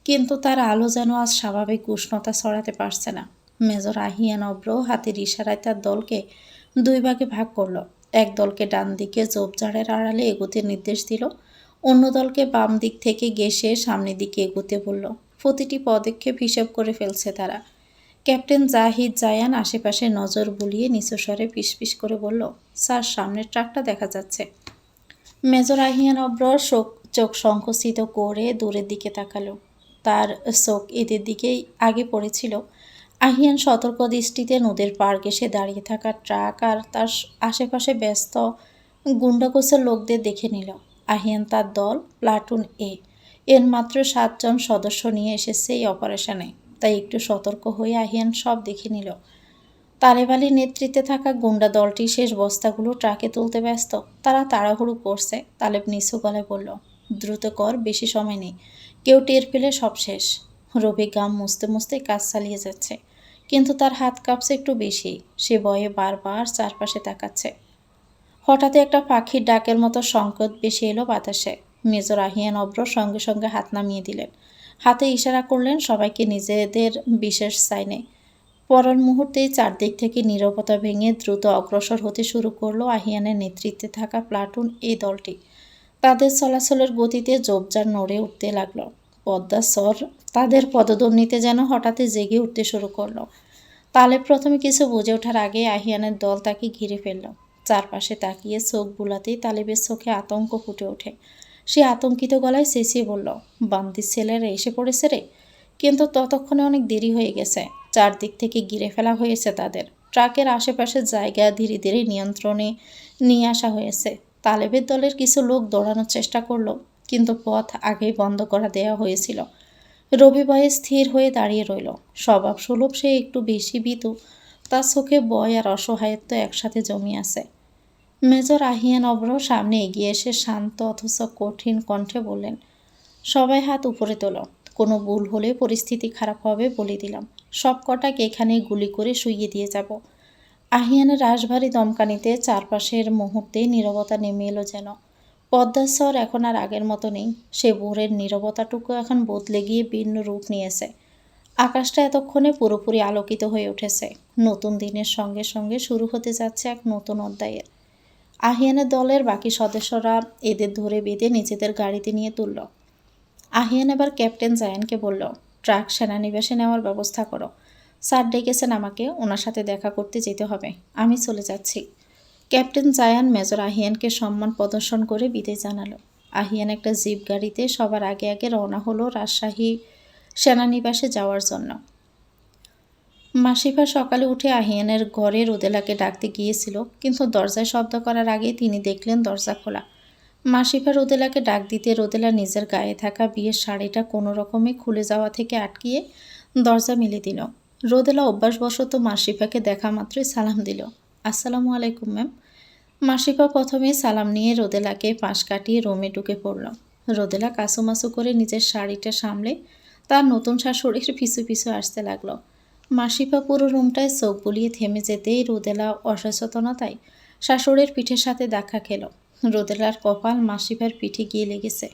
কিন্তু তার আলো যেন আজ স্বাভাবিক উষ্ণতা ছড়াতে পারছে না। মেজর আহিয়ান অব্র হাতের ইশারায় তার দলকে দুই ভাগে ভাগ করল। এক দলকে ডান দিকে ঝোপঝাড়ের আড়ালে এগোতে নির্দেশ দিল, অন্য দলকে বাম দিক থেকে ঘেঁষে সামনের দিকে এগোতে বলল। প্রতিটি পদক্ষেপ হিসেব করে ফেলছে তারা। ক্যাপ্টেন জাহিদ জায়ান আশেপাশে নজর বুলিয়ে নিচু স্বরে ফিসফিস করে বলল, স্যার, সামনের ট্রাকটা দেখা যাচ্ছে। মেজর আহিয়ান অব্র চোখ সংকুচিত করে দূরের দিকে তাকালো। তার চোখ এদের দিকেই আগে পড়েছিল। আহিয়ান সতর্ক দৃষ্টিতে নদীর পাড় ঘেঁষে দাঁড়িয়ে থাকা ট্রাক আর তার আশেপাশে ব্যস্ত গুন্ডাগোছের লোকদের দেখে নিল। আহিয়ান তার দল প্লাটুন এর মাত্র 7 জন সদস্য নিয়ে এসেছে এই অপারেশনে, তাই একটু সতর্ক হয়ে আহিয়ান সব দেখে নিল। তালেব আলীর নেতৃত্বে থাকা গুন্ডা দলটি শেষ বস্তাগুলো ট্রাকে তুলতে ব্যস্ত। তারা তাড়াহুড়ো করছে। তালেব নিচু গলায় বলল, দ্রুত কর, বেশি সময় নেই, কেউ টের পেলে সব শেষ। রবি গাম মুছতে মুছতে কাজ চালিয়ে যাচ্ছে, কিন্তু তার হাত কাঁপছে একটু বেশি। সে ভয়ে বারবার চারপাশে তাকাচ্ছে। হঠাৎ একটা পাখির ডাকের মতো সংকেত ভেসে এলো বাতাসে। মেজর আহিয়ান অব্র সঙ্গে সঙ্গে হাত নামিয়ে দিলেন, হাতে ইশারা করলেন সবাইকে নিজেদের বিশেষ সাইনে। পরের মুহূর্তেই চারদিক থেকে নীরবতা ভেঙে দ্রুত অগ্রসর হতে শুরু করলো আহিয়ানের নেতৃত্বে থাকা প্লাটুন এই দলটি। তাদের চলাচলের গতিতে ঝোপঝাড় নড়ে উঠতে লাগলো। পদ্মার স্বর তাদের পদধ্বনিতে যেন হঠাৎই জেগে উঠতে শুরু করলো। তালেব প্রথমে কিছু বুঝে ওঠার আগে আহিয়ানের দল তাকে ঘিরে ফেলল। চারপাশে তাকিয়ে চোখ বুলাতেই তালেবের চোখে আতঙ্ক ফুটে ওঠে। সে আতঙ্কিত গলায় চেঁচিয়ে বলল, বান্দির ছেলেরা এসে পড়েছে রে। কিন্তু ততক্ষণে অনেক দেরি হয়ে গেছে। চারদিক থেকে ঘিরে ফেলা হয়েছে তাদের। ট্রাকের আশেপাশের জায়গা ধীরে ধীরে নিয়ন্ত্রণে নিয়ে আসা হয়েছে। তালেবের দলের কিছু লোক দৌড়ানোর চেষ্টা করলো, কিন্তু পথ আগেই বন্ধ করা দেওয়া হয়েছিল। রবি ভয়ে স্থির হয়ে দাঁড়িয়ে রইল। স্বভাব সুলভ সে একটু বেশি ভীতু। তার চোখে ভয় আর অসহায়ত্ব একসাথে জমি আছে। মেজর আহিয়ান অব্র সামনে এগিয়ে এসে শান্ত অথচ কঠিন কণ্ঠে বললেন, সবাই হাত উপরে তোলো। কোনো ভুল হলে পরিস্থিতি খারাপ হবে বলে দিলাম। সব কটাকে এখানে গুলি করে শুইয়ে দিয়ে যাব। আহিয়ানের রাশভারী দমকানিতে চারপাশের মুহূর্তে নীরবতা নেমে এলো যেন। পদ্মার স্বর এখন আর আগের মতো নেই। সে ভোরের নীরবতাটুকু এখন বদলে গিয়ে ভিন্ন রূপ নিয়েছে। আকাশটা এতক্ষণে পুরোপুরি আলোকিত হয়ে উঠেছে। নতুন দিনের সঙ্গে সঙ্গে শুরু হতে যাচ্ছে এক নতুন অধ্যায়ের। আহিয়ানের দলের বাকি সদস্যরা এদের ধরে বেঁধে নিজেদের গাড়িতে নিয়ে তুলল। আহিয়ান এবার ক্যাপ্টেন জায়ানকে বলল, ট্রাক সেনানিবাসে নেওয়ার ব্যবস্থা করো। স্যার ডেকেছেন আমাকে, ওনার সাথে দেখা করতে যেতে হবে। আমি চলে যাচ্ছি। ক্যাপ্টেন জায়ান মেজর আহিয়ানকে সম্মান প্রদর্শন করে বিদায় জানালো। আহিয়ান একটা জিপ গাড়িতে সবার আগে আগে রওনা হলো রাজশাহী সেনানিবাসে যাওয়ার জন্য। মাসিফা সকালে উঠে আহিয়ানের ঘরে রোদেলাকে ডাকতে গিয়েছিল, কিন্তু দরজায় শব্দ করার আগে তিনি দেখলেন দরজা খোলা। মাসিফা রোদেলাকে ডাক দিতে রোদেলা নিজের গায়ে থাকা বিয়ের শাড়িটা কোনো রকমে খুলে যাওয়া থেকে আটকিয়ে দরজা মেলে দিল। রোদেলা অভ্যাসবশত মাসিফাকে দেখা মাত্রই সালাম দিল, আসসালামু আলাইকুম ম্যাম। মাসিফা প্রথমে সালাম নিয়ে রোদেলাকে পাশ কাটিয়ে রুমে ঢুকে পড়ল। রোদেলা কাসুমাসু করে নিজের শাড়িটা সামলে তার নতুন শাশুড়ির পিছু পিছু আসতে লাগলো। মাসিফা পুরো রুমটায় চোখ বুলিয়ে থেমে যেতেই রোদেলা অসচেতনতায় শাশুড়ির পিঠের সাথে ধাক্কা খেল। রোদেলার কপাল মাসিফার পিঠে গিয়ে লেগেছে।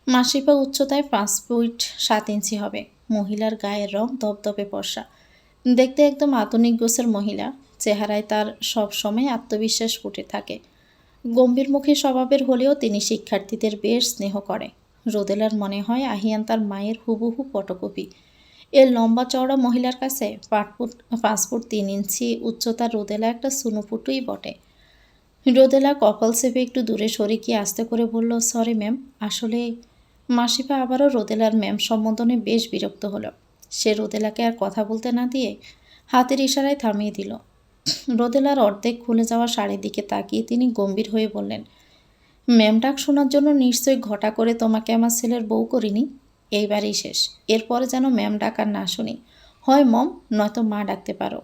মাসিফা উচ্চতায় 5 ফুট 7 ইঞ্চি হবে। মহিলার গায়ের রং দপদপে ফর্সা, দেখতে একদম আধুনিক গোছের মহিলা। চেহারায় তার সব সময় আত্মবিশ্বাস ফুটে থাকে। গম্ভীরমুখী স্বভাবের হলেও তিনি শিক্ষার্থীদের বেশ স্নেহ করে। রোদেলার মনে হয় আহিয়ান তার মায়ের হুবহু ফটোকপি। এর লম্বা চওড়া মহিলার কাছে 5 ফুট 3 ইঞ্চি উচ্চতার রোদেলা একটা সুনোপুটুই বটে। রোদেলা কপাল চেপে একটু দূরে সরে গিয়ে আস্তে করে বলল, সরি ম্যাম, আসলে। মাসিফা আবারও রোদেলার ম্যাম সম্বোধনে বেশ বিরক্ত হলো। সে রোদেলাকে আর কথা বলতে না দিয়ে হাতের ইশারায় থামিয়ে দিল। রোদেলার অর্ধেক খুলে যাওয়া শাড়ির দিকে তাকিয়ে তিনি গম্ভীর হয়ে বললেন, ম্যাম ডাক শোনার জন্য নিশ্চয়ই ঘটা করে তোমাকে আমার ছেলের বউ করিনি। এইবারই শেষ। এরপরে যেন ম্যাম ডাক আর না শুনি। হয় মম, নয়তো মা ডাকতে পারো।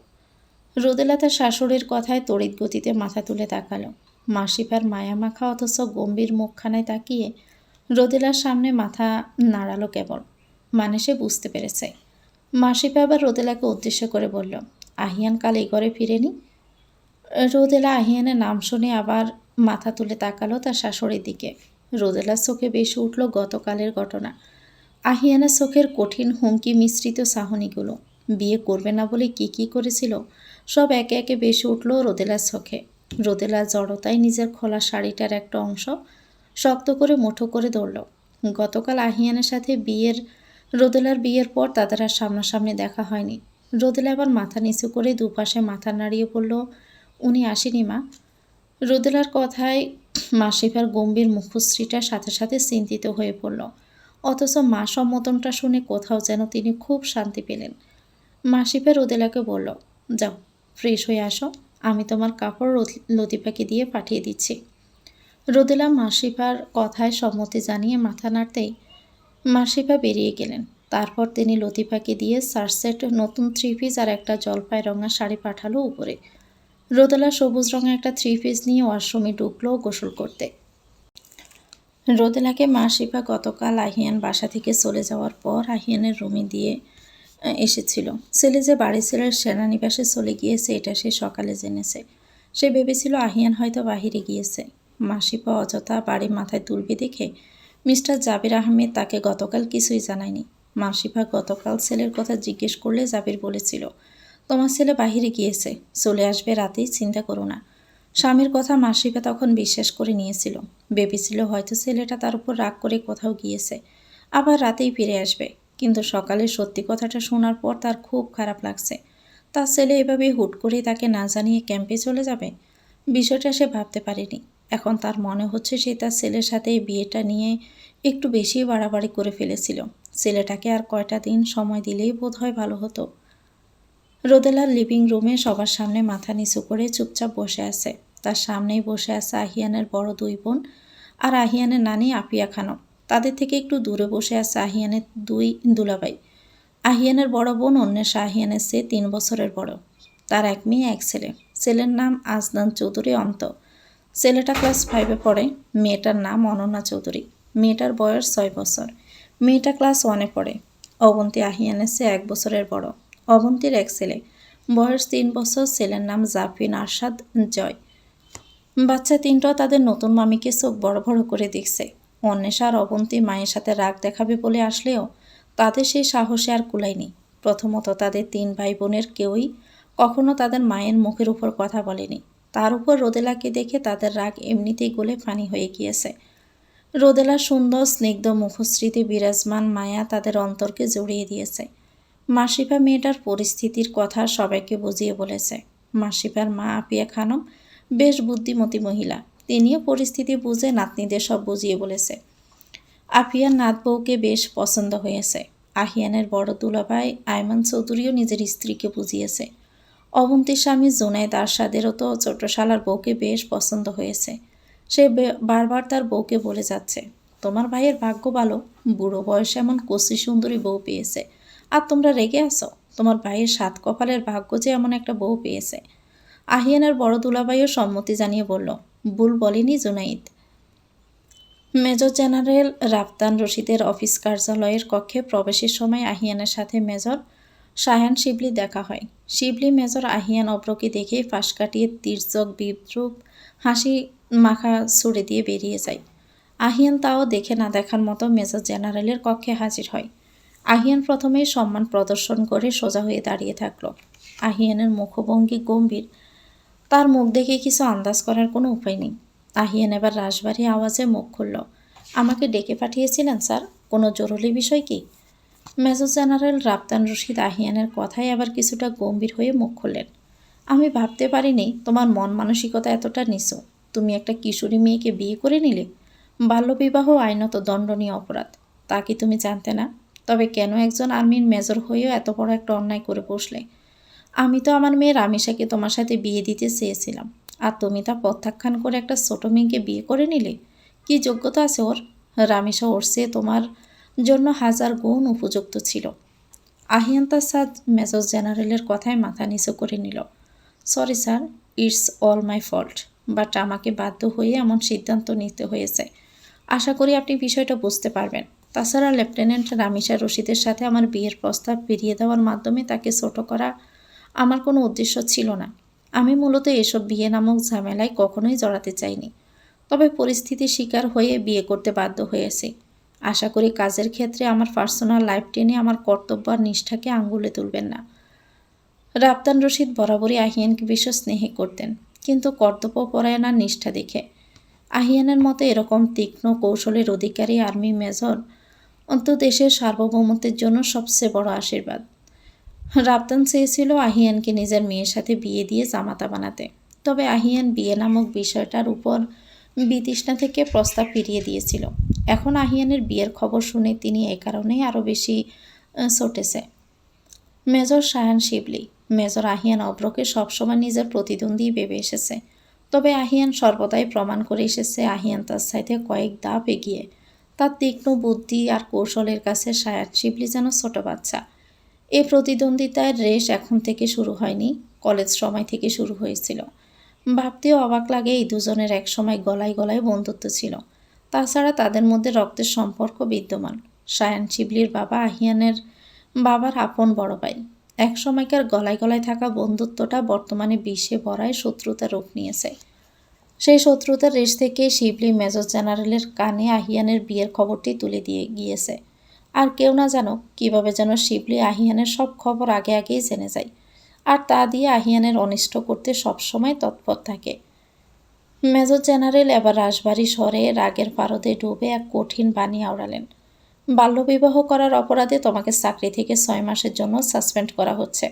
রোদেলা তার শাশুড়ির কথায় তড়িৎ গতিতে মাথা তুলে তাকালো। মাসিফার মায়ামাখা অথচ গম্ভীর মুখখানায় তাকিয়ে রোদেলার সামনে মাথা নাড়ালো কেবল। মানে সে বুঝতে পেরেছে। মাসিফা আবার রোদেলাকে উদ্দেশ্য করে বলল, আহিয়ান কাল এই ঘরে ফিরেনি। রোদেলা আহিয়ানের নাম শুনে আবার মাথা তুলে তাকালো তার শাশুড়ির দিকে। রোদেলার চোখে বেশি উঠল গতকালের ঘটনা। আহিয়ানের চোখের কঠিন হুমকি মিশ্রিত চাহনিগুলো। বিয়ে করবে না বলে কি করেছিল সব একে একে বেশি উঠল রোদেলার চোখে। রোদেলার জড়তায় নিজের খোলা শাড়িটার একটা অংশ শক্ত করে মুঠো করে ধরল। গতকাল আহিয়ানের সাথে রোদেলার বিয়ের পর তাদের আর সামনাসামনি দেখা হয়নি। রোদেলা আবার মাথা নিচু করে দুপাশে মাথা নাড়িয়ে বলল, উনি আসেনি মা। রোদেলার কথায় মাসিফার গম্ভীর মুখশ্রীটা সাথে সাথে চিন্তিত হয়ে পড়ল। অথচ মা সম্বোধনটা শুনে কোথাও যেন তিনি খুব শান্তি পেলেন। মাসিফা রোদেলাকে বলল, যাও ফ্রেশ হয়ে আসো, আমি তোমার কাপড় লতিফাকে দিয়ে পাঠিয়ে দিচ্ছি। রোদেলা মাসিফার কথায় সম্মতি জানিয়ে মাথা নাড়তেই মাসিফা বেরিয়ে গেলেন। তারপর তিনি লতিফাকে দিয়ে সারসেট নতুন 3 পিস আর একটা জলপাই রঙা শাড়ি পাঠালো উপরে। রোদেলা সবুজ রঙের একটা 3 পিস নিয়ে ওয়াশরুমে ঢুকলো গোসল করতে। রোদেলাকে মাসিফা গতকাল আহিয়ান বাসা থেকে চলে যাওয়ার পর আহিয়ানের রুমে দিয়ে এসেছিল। ছেলে যে বাড়ি ছেড়ে সেনানিবাসে চলে গিয়েছে এটা সে সকালে জেনেছে। সে ভেবেছিল আহিয়ান হয়তো বাহিরে গিয়েছে। মাসিফা অযথা বাড়ি মাথায় তুলবে দেখে মিস্টার জাবির আহমেদ তাকে গতকাল কিছুই জানায়নি। মাসিফা গতকাল ছেলের কথা জিজ্ঞেস করলে জাবির বলেছিল, তোমার ছেলে বাহিরে গিয়েছে, চলে আসবে রাতেই, চিন্তা করো না। স্বামীর কথা মাসিফা তখন বিশ্বাস করে নিয়েছিল। ভেবেছিল হয়তো ছেলেটা তার উপর রাগ করে কোথাও গিয়েছে, আবার রাতেই ফিরে আসবে। কিন্তু সকালে সত্যি কথাটা শোনার পর তার খুব খারাপ লাগছে। তার ছেলে এভাবে হুট করে তাকে না জানিয়ে ক্যাম্পে চলে যাবে, বিষয়টা সে ভাবতে পারেনি। এখন তার মনে হচ্ছে সে তার ছেলের সাথে এই বিয়েটা নিয়ে একটু বেশি বাড়াবাড়ি করে ফেলেছিল। ছেলেটাকে আর কয়টা দিন সময় দিলেই বোধহয় ভালো হতো। রোদেলার লিভিং রুমে সবার সামনে মাথা নিচু করে চুপচাপ বসে আছে। তার সামনেই বসে আছে আহিয়ানের বড় 2 বোন আর আহিয়ানের নানি আপিয়া খানম। তাদের থেকে একটু দূরে বসে আছে আহিয়ানের 2 দুলাভাই। আহিয়ানের বড় বোন অন্বেষা আহিয়ানের চেয়ে 3 বছরের বড়। তার 1 মেয়ে 1 ছেলে। ছেলের নাম আজদান চৌধুরী অন্ত। ছেলেটা ক্লাস 5-এ পড়ে। মেয়েটার নাম অনন্যা চৌধুরী। মেয়েটার বয়স 6 বছর। মেয়েটা ক্লাস 1-এ পড়ে। অবন্তী আহিয়ানের চেয়ে 1 বছরের বড়। অবন্তীর 1 ছেলে, বয়স 3 বছর। ছেলের নাম জাফিন আরশাদ জয়। বাচ্চা 3টাও তাদের নতুন মামিকে চোখ বড় বড় করে দেখছে। অন্বেষা আর অবন্তী মায়ের সাথে রাগ দেখাবে বলে আসলেও তাদের সেই সাহসে আর কুলায়নি। প্রথমত তাদের 3 ভাই বোনের কেউই কখনো তাদের মায়ের মুখের উপর কথা বলেনি। তার উপর রোদেলাকে দেখে তাদের রাগ এমনিতেই গলে পানি হয়ে গিয়েছে। রোদেলার সুন্দর স্নিগ্ধ মুখশ্রীতে বিরাজমান মায়া তাদের অন্তরকে জড়িয়ে দিয়েছে। মাসিফা মেয়েটার পরিস্থিতির কথা সবাইকে বুঝিয়ে বলেছে। মাসিফার মা আপিয়া খানম বেশ বুদ্ধিমতী মহিলা। তিনিও পরিস্থিতি বুঝে নাতনিদের সব বুঝিয়ে বলেছে। আপিয়ার নাত বউকে বেশ পছন্দ হয়েছে। আহিয়ানের বড় দুলাভাই আয়মান চৌধুরীও নিজের স্ত্রীকে বুঝিয়েছে। অবন্তীর স্বামী জুনাইদ আরশাদেরও তো ছোট শালার বউকে বেশ পছন্দ হয়েছে। সে বারবার তার বউকে বলে যাচ্ছে, তোমার ভাইয়ের ভাগ্য ভালো, বুড়ো বয়সে এমন কচি সুন্দরী বউ পেয়েছে, আর তোমরা রেগে আছো। তোমার ভাইয়ের 7 কপালের ভাগ্য যে এমন একটা বউ পেয়েছে। আহিয়ানের বড় দুলাভাইও সম্মতি জানিয়ে বলল, ভুল বলেনি জুনাইদ। মেজর জেনারেল রাফতান রশিদের অফিস কার্যালয়ের কক্ষে প্রবেশের সময় আহিয়ানের সাথে মেজর সায়ান শিবলি দেখা হয়। শিবলি মেজর আহিয়ান অব্রকে দেখে ফাঁস কাটিয়ে তির্যক বিদ্রুপ হাসি মাখা ছুড়ে দিয়ে বেরিয়ে যায়। আহিয়ান তাও দেখে না দেখার মতো মেজর জেনারেলের কক্ষে হাজির হয়। আহিয়ান প্রথমেই সম্মান প্রদর্শন করে সোজা হয়ে দাঁড়িয়ে থাকলো। আহিয়ানের মুখভঙ্গি গম্ভীর। তার মুখ দেখে কিছু আন্দাজ করার কোনো উপায় নেই। আহিয়ান এবার রাশভারী আওয়াজে মুখ খুলল। আমাকে ডেকে পাঠিয়েছিলেন স্যার? কোনো জরুরি বিষয় কি? মেজর জেনারেল রাপ্তান রশিদ আহিয়ানের কথায় আবার কিছুটা গম্ভীর হয়ে মুখ খুললেন। আমি ভাবতে পারিনি তোমার মন মানসিকতা এতটা নিচু। তুমি একটা কিশোরী মেয়েকে বিয়ে করে নিলে। বাল্যবিবাহ আইনত দণ্ডনীয় অপরাধ। তা কি তুমি জানতে না? তবে কেন একজন আর্মির মেজর হয়েও এত বড় একটা অন্যায় করে বসলে? আমি তো আমার মেয়ে রামিসাকে তোমার সাথে বিয়ে দিতে চেয়েছিলাম, আর তুমি তা প্রত্যাখ্যান করে একটা ছোট মেয়েকে বিয়ে করে নিলে। কি যোগ্যতা আছে ওর? রামিসা ওর চেয়ে তোমার জন্য 1000 গুণ উপযুক্ত ছিল। আহিয়ান তাসাদ মেজর জেনারেলের কথায় মাথা নিচু করে নিল। Sorry sir, it's all my fault, but আমাকে বাধ্য হয়ে এমন সিদ্ধান্ত নিতে হয়েছে। আশা করি আপনি বিষয়টা বুঝতে পারবেন। তাছাড়া লেফটেন্যান্ট রামিসা রশিদের সাথে আমার বিয়ের প্রস্তাব ফিরিয়ে দেওয়ার মাধ্যমে তাকে ছোট করা আমার কোনো উদ্দেশ্য ছিল না। আমি মূলত এসব বিয়ে নামক ঝামেলায় কখনোই জড়াতে চাইনি, তবে পরিস্থিতির শিকার হয়ে বিয়ে করতে বাধ্য হয়েছি। আশা করি কাজের ক্ষেত্রে আমার পার্সোনাল লাইফ টেনে আমার কর্তব্য আর নিষ্ঠাকে আঙ্গুলে তুলবেন না। রাপ্তান রশিদ বরাবরই আহিয়ানকে বেশ স্নেহ করতেন, কিন্তু কর্তব্যপরায়ণ আর নিষ্ঠা দেখে আহিয়ানের মতো এরকম তীক্ষ্ণ কৌশলের অধিকারী আর্মি মেজর অন্তত দেশের সার্বভৌমত্বের জন্য সবচেয়ে বড় আশীর্বাদ। রাপ্তান চেয়েছিল আহিয়ানকে নিজের মেয়ের সাথে বিয়ে দিয়ে জামাতা বানাতে, তবে আহিয়ান বিয়ে নামক বিষয়টার উপর বিতৃষ্ণা থেকে প্রস্তাব ফিরিয়ে দিয়েছিল। এখন আহিয়ানের বিয়ের খবর শুনে তিনি এ কারণেই আরও বেশি চটেছে। মেজর শায়ান শিবলি মেজর আহিয়ান অব্রকে সবসময় নিজের প্রতিদ্বন্দ্বী ভেবে এসেছে, তবে আহিয়ান সর্বদাই প্রমাণ করে এসেছে আহিয়ান তার সাথে কয়েক ধাপ এগিয়ে। তার তীক্ষ্ণ বুদ্ধি আর কৌশলের কাছে শায়ান শিবলি যেন ছোট বাচ্চা। এই প্রতিদ্বন্দ্বিতার রেস এখন থেকে শুরু হয়নি, কলেজ সময় থেকে শুরু হয়েছিল। ভাবতেও অবাক লাগে এই দুজনের একসময় গলায় গলায় বন্ধুত্ব ছিল। তাছাড়া তাদের মধ্যে রক্তের সম্পর্ক বিদ্যমান। শায়ান শিবলির বাবা আহিয়ানের বাবার আপন বড় ভাই। এক সময়কার গলায় গলায় থাকা বন্ধুত্বটা বর্তমানে বিষে ভরায় শত্রুতা রূপ নিয়েছে। সেই শত্রুতার রেশ থেকে শিবলি মেজর জেনারেলের কানে আহিয়ানের বিয়ের খবরটি তুলে দিয়ে গিয়েছে। আর কেউ না জানো কীভাবে যেন শিবলি আহিয়ানের সব খবর আগে আগেই জেনে যায়, আর তা দিয়ে আহিয়ানের অনিষ্ট করতে সবসময় তৎপর থাকে। মেজর জেনারেল এবার রাশভারী স্বরে রাগের পারদে ডুবে এক কঠিন বাণী আওড়ালেন। বাল্যবিবাহ করার অপরাধে তোমাকে চাকরি থেকে 6 মাসের জন্য সাসপেন্ড করা হচ্ছে।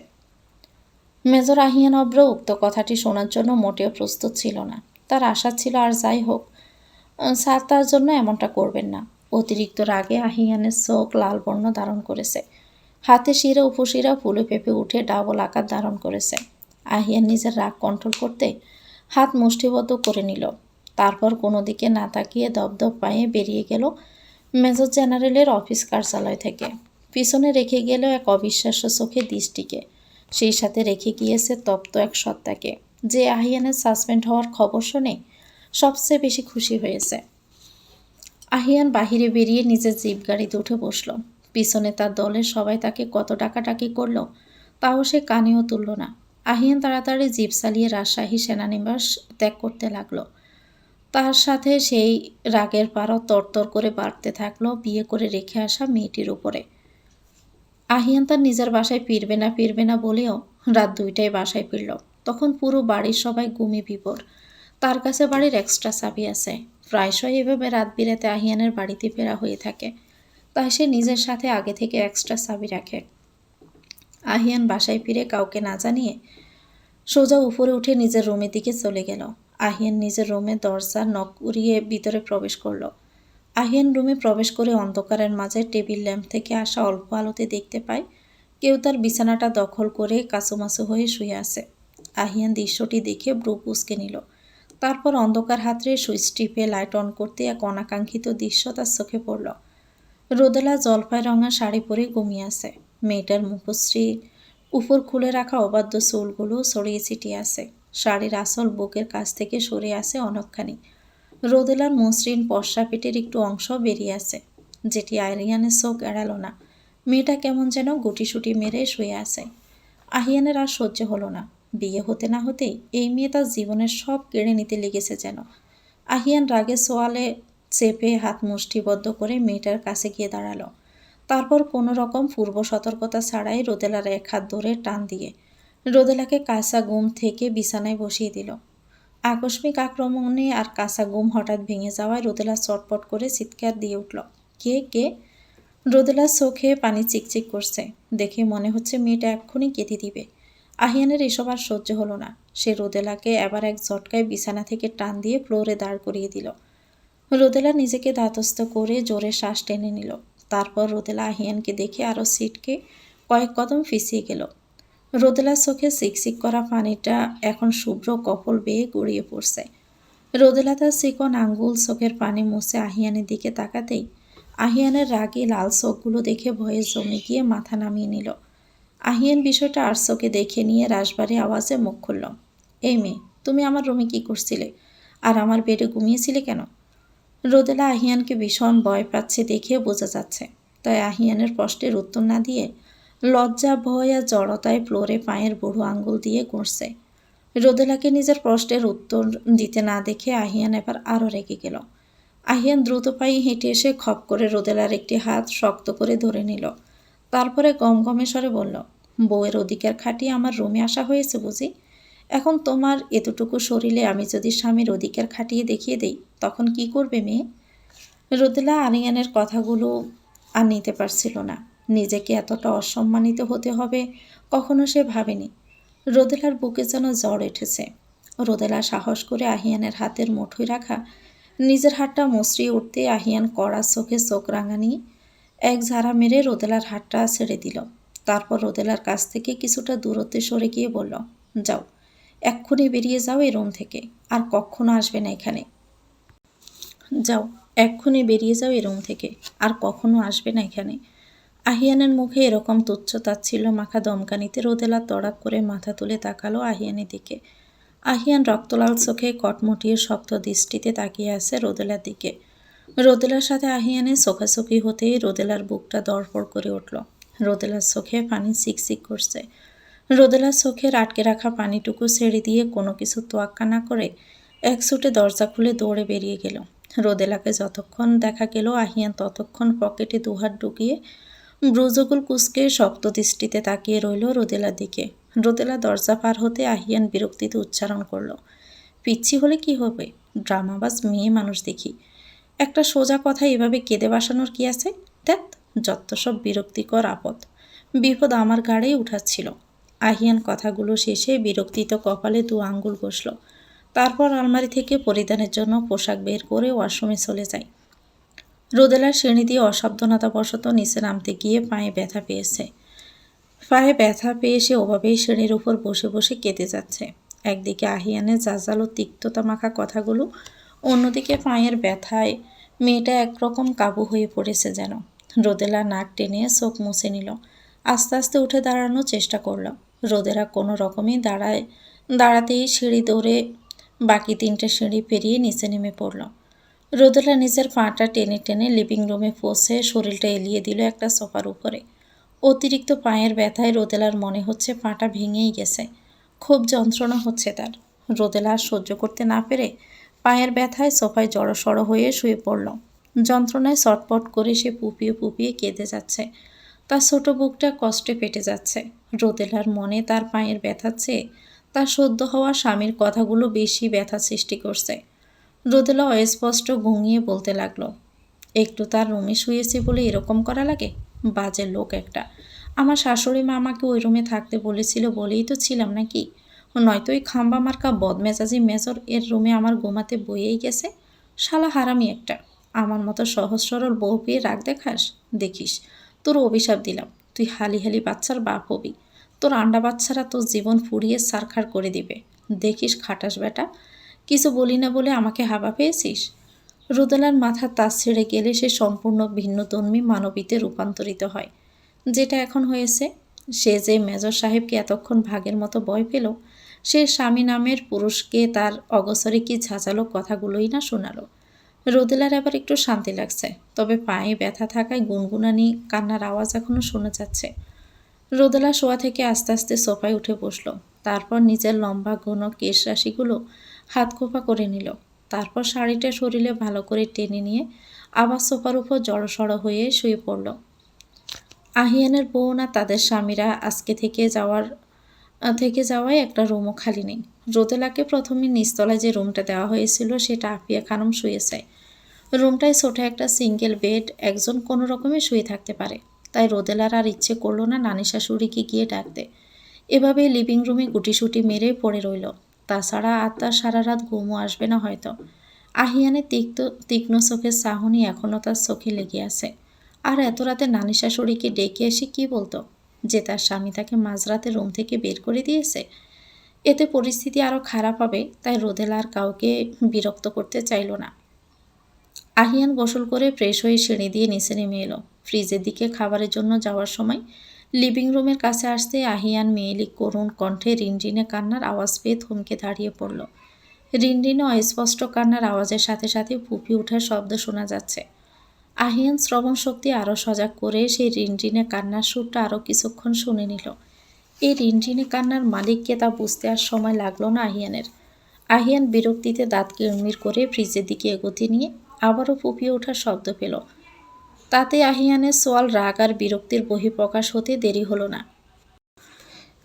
মেজর আহিয়ান অব্র উক্ত কথাটি শোনার জন্য মোটেও প্রস্তুত ছিল না। তার আশা ছিল আর যাই হোক স্যার তার জন্য এমনটা করবেন না। অতিরিক্ত রাগে আহিয়ানের চোখ লাল বর্ণ ধারণ করেছে। হাতে শিরা উপশিরা ফুলে ফেঁপে উঠে ডাবল আকার ধারণ করেছে। আহিয়ান নিজের রাগ কন্ট্রোল করতে হাত মুষ্টিবদ্ধ করে নিল। তারপর কোনো দিকে না তাকিয়ে দপদপ পায়ে বেরিয়ে গেল মেজর জেনারেলের অফিস কার্যালয় থেকে। পিছনে রেখে গেল এক অবিশ্বাস্য চোখে দৃষ্টিকে। সেই সাথে রেখে গিয়েছে তপ্ত এক সত্তাকে, যে আহিয়ানের সাসপেন্ড হওয়ার খবর শুনে সবচেয়ে বেশি খুশি হয়েছে। আহিয়ান বাহিরে বেরিয়ে নিজের জিপ গাড়িতে উঠে বসল। পিছনে তার দলের সবাই তাকে কত ডাকাডাকি করল তাও সে কানেও তুলল না। আহিয়ান তাড়াতাড়ি জিপ চালিয়ে রাজশাহী সেনানিবাস ত্যাগ করতে লাগলো। তার সাথে সেই রাগের পারও তরতর করে বাড়তে থাকলো বিয়ে করে রেখে আসা মেয়েটির উপরে। আহিয়ান তার নিজের বাসায় ফিরবে না বলেও রাত 2টায় বাসায় ফিরল। তখন পুরো বাড়ির সবাই ঘুমে বিভোর। তার কাছে বাড়ির এক্সট্রা চাবি আছে। প্রায়শই এভাবে রাত বিরাতে আহিয়ানের বাড়িতে ফেরা হয়ে থাকে, তাই সে নিজের সাথে আগে থেকে এক্সট্রা চাবি রাখে। আহিয়ান বাসায় ফিরে কাউকে না জানিয়ে সোজা উপরে উঠে নিজের রুমের দিকে চলে গেল। আহিয়ান নিজের রুমে দরজা নক উড়িয়ে ভিতরে প্রবেশ করল। আহিয়ান রুমে প্রবেশ করে অন্ধকারের মাঝে টেবিল ল্যাম্প থেকে আসা অল্প আলোতে দেখতে পায় কেউ তার বিছানাটা দখল করে কাছুমাছু হয়ে শুয়ে আছে। আহিয়ান দৃশ্যটি দেখে ব্রু কুঁচকে নিল। তারপর অন্ধকার হাতড়ে সুইচ টিপে লাইট অন করতে এক অনাকাঙ্ক্ষিত দৃশ্য তার চোখে পড়ল। রোদেলা জলপাই রঙা শাড়ি পরে ঘুমিয়ে আছে। মেয়েটার মুখশ্রীর উপর খুলে রাখা অবাধ্য চুলগুলো ছড়িয়ে ছিটিয়ে আছে। শাড়ির আসল বুকের কাছ থেকে সরে আসে অনেকখানি। রোদেলার মসৃণ পশা পেটের একটু অংশ বেরিয়ে আছে, যেটি আরিয়ানের চোখ এড়ালো না। মেয়েটা কেমন যেন গুটিসুটি মেরে শুয়ে আছে। আহিয়ানের আর সহ্য হলো না। বিয়ে হতে না হতেই এই মেয়ে তার জীবনের সব কেড়ে নিতে লেগেছে যেন। আহিয়ান রাগে সোয়ালে চেপে হাত মুষ্টিবদ্ধ করে মেয়েটার কাছে গিয়ে দাঁড়ালো। তারপর কোনো রকম পূর্ব সতর্কতা ছাড়াই রোদেলার এক হাত ধরে টান দিয়ে রোদেলাকে কাঁচা ঘুম থেকে বিছানায় বসিয়ে দিল। আকস্মিক আক্রমণে আর কাঁচা ঘুম হঠাৎ ভেঙে যাওয়ায় রোদেলা চটপট করে চিৎকার দিয়ে উঠল, কে কে? রোদেলার চোখে পানি চিকচিক করছে। দেখে মনে হচ্ছে মেয়েটা এক্ষুনি কেঁদে দিবে। আহিয়ানের এসব আর সহ্য হলো না। সে রোদেলাকে এবার এক ঝটকায় বিছানা থেকে টান দিয়ে ফ্লোরে দাঁড় করিয়ে দিল। রোদেলা নিজেকে ধাতস্থ করে জোরে শ্বাস টেনে নিল। তারপর রোদেলা আহিয়ানকে দেখে আরও সিটকে কয়েক কদম পিছিয়ে গেল। রোদেলার চোখে সিকসিক করা পানিটা এখন শুভ্র কপল বেয়ে গড়িয়ে পড়ছে। রোদেলা তার চিকন আঙ্গুল চোখের পানি মুছে আহিয়ানের দিকে তাকাতেই আহিয়ানের রাগী লাল চোখগুলো দেখে ভয়ে জমে গিয়ে মাথা নামিয়ে নিল। আহিয়ান বিষয়টা আর চোখে দেখে নিয়ে রাশবাড়ি আওয়াজে মুখ খুলল, এই মেয়ে, তুমি আমার রুমে কী করছিলে? আর আমার বেডে ঘুমিয়েছিলে কেন? রোদেলা আহিয়ানকে ভীষণ ভয় পাচ্ছে দেখে বোঝা যাচ্ছে। তাই আহিয়ানের প্রশ্নের উত্তর না দিয়ে লজ্জা, ভয় আর জড়তায় ফ্লোরে পায়ের বুড়ো আঙ্গুল দিয়ে ঘষছে। রোদেলাকে নিজের প্রশ্নের উত্তর দিতে না দেখে আহিয়ান এবার আরও রেগে গেল। আহিয়ান দ্রুত পায়ে হেঁটে এসে খপ করে রোদেলার একটি হাত শক্ত করে ধরে নিল। তারপরে গমগমে স্বরে বলল, বউয়ের অধিকার খাটিয়ে আমার রুমে আসা হয়েছে বুঝি? এখন তোমার এতটুকু শরীরে আমি যদি স্বামীর অধিকার খাটিয়ে দেখিয়ে দেই, তখন কি করবে মেয়ে? রোদেলা আহিয়ানের কথাগুলো আর নিতে পারছিল না। নিজেকে এতটা অসম্মানিত হতে হবে কখনো সে ভাবেনি। রোদেলার বুকে যেন জ্বর উঠেছে। রোদেলা সাহস করে আহিয়ানের হাতের মুঠোয় রাখা নিজের হাতটা মসৃয়ে উঠতে আহিয়ান কড়া চোখে চোখ রাঙানি এক ঝাড়া মেরে রোদেলার হাতটা ছেড়ে দিল। তারপর রোদেলার কাছ থেকে কিছুটা দূরত্বে সরে গিয়ে বলল, যাও, এক্ষুনি বেরিয়ে যাও এই রুম থেকে, আর কখনো আসবে না এখানে। যাও, এক্ষুনি বেরিয়ে যাও এই রুম থেকে, আর কখনো আসবে না এখানে। আহিয়ানের মুখে এরকম তুচ্ছ তাচ্ছিল্য মাখা দমকানিতে রোদেলা তড়াক করে মাথা তুলে তাকালো আহিয়ানের দিকে। আহিয়ান রক্তলাল চোখে কটমটিয়ে শক্ত দৃষ্টিতে তাকিয়ে আছে রোদেলার দিকে। রোদেলার সাথে আহিয়ানের চোখাচোখি হতেই রোদেলার বুকটা দরপড় করে উঠল। রোদেলার চোখে পানি চিকচিক করছে। রোদেলার চোখের আটকে রাখা পানিটুকু ছেড়ে দিয়ে কোনো কিছু তোয়াক্কা না করে এক ছুটে দরজা খুলে দৌড়ে বেরিয়ে গেল। রোদেলাকে যতক্ষণ দেখা গেল আহিয়ান ততক্ষণ পকেটে দুহাত ঢুকিয়ে ব্রুজগুল কুচকে শক্ত দৃষ্টিতে তাকিয়ে রইল রোদেলার দিকে। রোদেলা দরজা পার হতে আহিয়ান বিরক্তিতে উচ্চারণ করল, পিচ্ছি হলে কি হবে, ড্রামাবাজ মেয়ে মানুষ দেখি। একটা সোজা কথা এভাবে কেঁদে বাসানোর কি আছে? ধ্যাত, যত সব বিরক্তিকর আপদ বিপদ আমার ঘাড়েই উঠাচ্ছিল। আহিয়ান কথাগুলো শেষে বিরক্তিত কপালে দু আঙ্গুল ঘষল। তারপর আলমারি থেকে পরিধানের জন্য পোশাক বের করে ওয়াশরুমে চলে যায়। রোদেলার সিঁড়ি দিয়ে অসাবধানতাবশত নিচে নামতে গিয়ে পায়ে ব্যথা পেয়েছে। পায়ে ব্যথা পেয়ে সে ওভাবেই সিঁড়ির উপর বসে বসে কেঁদে যাচ্ছে। একদিকে আহিয়ানের জাজালো তিক্ততা মাখা কথাগুলো, অন্যদিকে পায়ের ব্যথায় মেয়েটা একরকম কাবু হয়ে পড়েছে যেন। রোদেলা নাক টেনে চোখ মুছে নিল। আস্তে আস্তে উঠে দাঁড়ানোর চেষ্টা করল। রোদেলা কোনো রকমই দাঁড়াতেই সিঁড়ি দৌড়ে বাকি 3টে সিঁড়ি পেরিয়ে নিচে নেমে পড়ল। রোদেলা নিজের পাটা টেনে টেনে লিভিং রুমে পৌঁছে শরীরটা এলিয়ে দিল একটা সোফার উপরে। অতিরিক্ত পায়ের ব্যথায় রোদেলার মনে হচ্ছে পাটা ভেঙেই গেছে। খুব যন্ত্রণা হচ্ছে তার। রোদেলা সহ্য করতে না পেরে পায়ের ব্যথায় সোফায় জড়সড় হয়ে শুয়ে পড়ল। যন্ত্রণায় ছটপট করে সে পুপিয়ে পুপিয়ে কেঁদে যাচ্ছে। তার ছোট বুকটা কষ্টে ফেটে যাচ্ছে। রোদেলার মনে তার পায়ের ব্যথার চেয়ে তার সদ্য হওয়া স্বামীর কথাগুলো বেশি ব্যথা সৃষ্টি করছে। রোদেলা অস্পষ্ট ঘুমিয়ে বলতে লাগলো, একটু তার রুমে শুয়েছি বলে এরকম করা লাগে? বাজে লোক একটা। আমার শাশুড়ি মা আমাকে ওই রুমে থাকতে বলেছিল বলেই তো ছিলাম নাকি? নয়তো ওই খাম্বা মার্কা বদমেজাজি মেজর এর রুমে আমার ঘুমাতে বইয়েই গেছে। শালা হারামি একটা। আমার মতো সহজ সরল বউ পেয়ে রাগ দেখিস তোর অভিশাপ দিলাম, তুই হালি হালি বাচ্চার বাপ হবি। তোর আন্ডা বাচ্চারা তোর জীবন ফুরিয়ে সারখার করে দিবে। দেখিস খাটাস বেটা। কিছু বলি না বলে আমাকে হাবা পেয়েছিস? রোদেলার মাথার তাস ছেড়ে গেলে সে সম্পূর্ণ ভিন্নধর্মী মানবীতে রূপান্তরিত হয়। যেটা এখন হয়েছে, সে যে মেজর সাহেবকে এতক্ষণ ভাগের মতো ভয় পেল, সে স্বামী নামের পুরুষকে তার অগসরে কি ঝাঁঝালো কথাগুলোই না শোনালো। রোদেলার এবার একটু শান্তি লাগছে, তবে পায়ে ব্যথা থাকায় গুনগুনানি কান্নার আওয়াজ এখনও শোনা যাচ্ছে। রোদেলা শোয়া থেকে আস্তে আস্তে সোফায় উঠে বসল। তারপর নিজের লম্বা ঘন কেশ রাশিগুলো হাত খোপা করে নিল। তারপর শাড়িটা শরীরে ভালো করে টেনে নিয়ে আবার সোফার উপর জড়সড় হয়ে শুয়ে পড়ল। আহিয়ানের বউ না তাদের স্বামীরা আজকে থেকে যাওয়ায় একটা রুমও খালি নেই। রোদেলাকে প্রথমে নিচতলায় যে রুমটা দেওয়া হয়েছিল সেটা আফিয়া খানম শুয়েছে। রুমটায় ছোট একটা সিঙ্গেল বেড, একজন কোনো রকমে শুয়ে থাকতে পারে। তাই রোদেলার আর ইচ্ছে করলো না নানি শাশুড়িকে গিয়ে ডাকতে। এভাবে লিভিং রুমে গুটিসুটি মেরে পড়ে রইল। তাছাড়া আর তার সারা রাত ঘুমও আসবে না হয়তো। আহিয়ানের তীক্ষ্ণ চোখের চাহনি এখনও তার চোখে লেগে আছে। আর এত রাতে নানি শাশুড়িকে ডেকে এসে কি বলতো যে তার স্বামী তাকে মাঝরাতে রুম থেকে বের করে দিয়েছে। এতে পরিস্থিতি আরও খারাপ হবে, তাই রোদেলা আর কাউকে বিরক্ত করতে চাইল না। আহিয়ান গোসল করে ফ্রেশ হয়ে সিঁড়ি দিয়ে নিচে নেমে এলো। ফ্রিজের দিকে খাবারের জন্য যাওয়ার সময় লিভিং রুমের কাছে আসতে আহিয়ান মেয়েলি করুণ কণ্ঠে রিনরিনে কান্নার আওয়াজ পেয়ে থমকে দাঁড়িয়ে পড়ল। রিনরিনে অস্পষ্ট কান্নার আওয়াজের সাথে সাথে ফুঁপি ওঠার শব্দ শোনা যাচ্ছে। আহিয়ান শ্রবণ শক্তি আরও সজাগ করে সেই রিনরিনে কান্নার সুরটা আরও কিছুক্ষণ শুনে নিল। এই রিনরিনে কান্নার মালিককে তা বুঝতে আর সময় লাগলো না আহিয়ানের। আহিয়ান বিরক্তিতে দাঁত কিরমির করে ফ্রিজের দিকে এগোতে নিয়ে আবারও ফুঁপিয়ে ওঠার শব্দ পেল। তাতে আহিয়ানের সোয়াল রাগ আর বিরক্তির বহিঃপ্রকাশ হতে দেরি হলো না।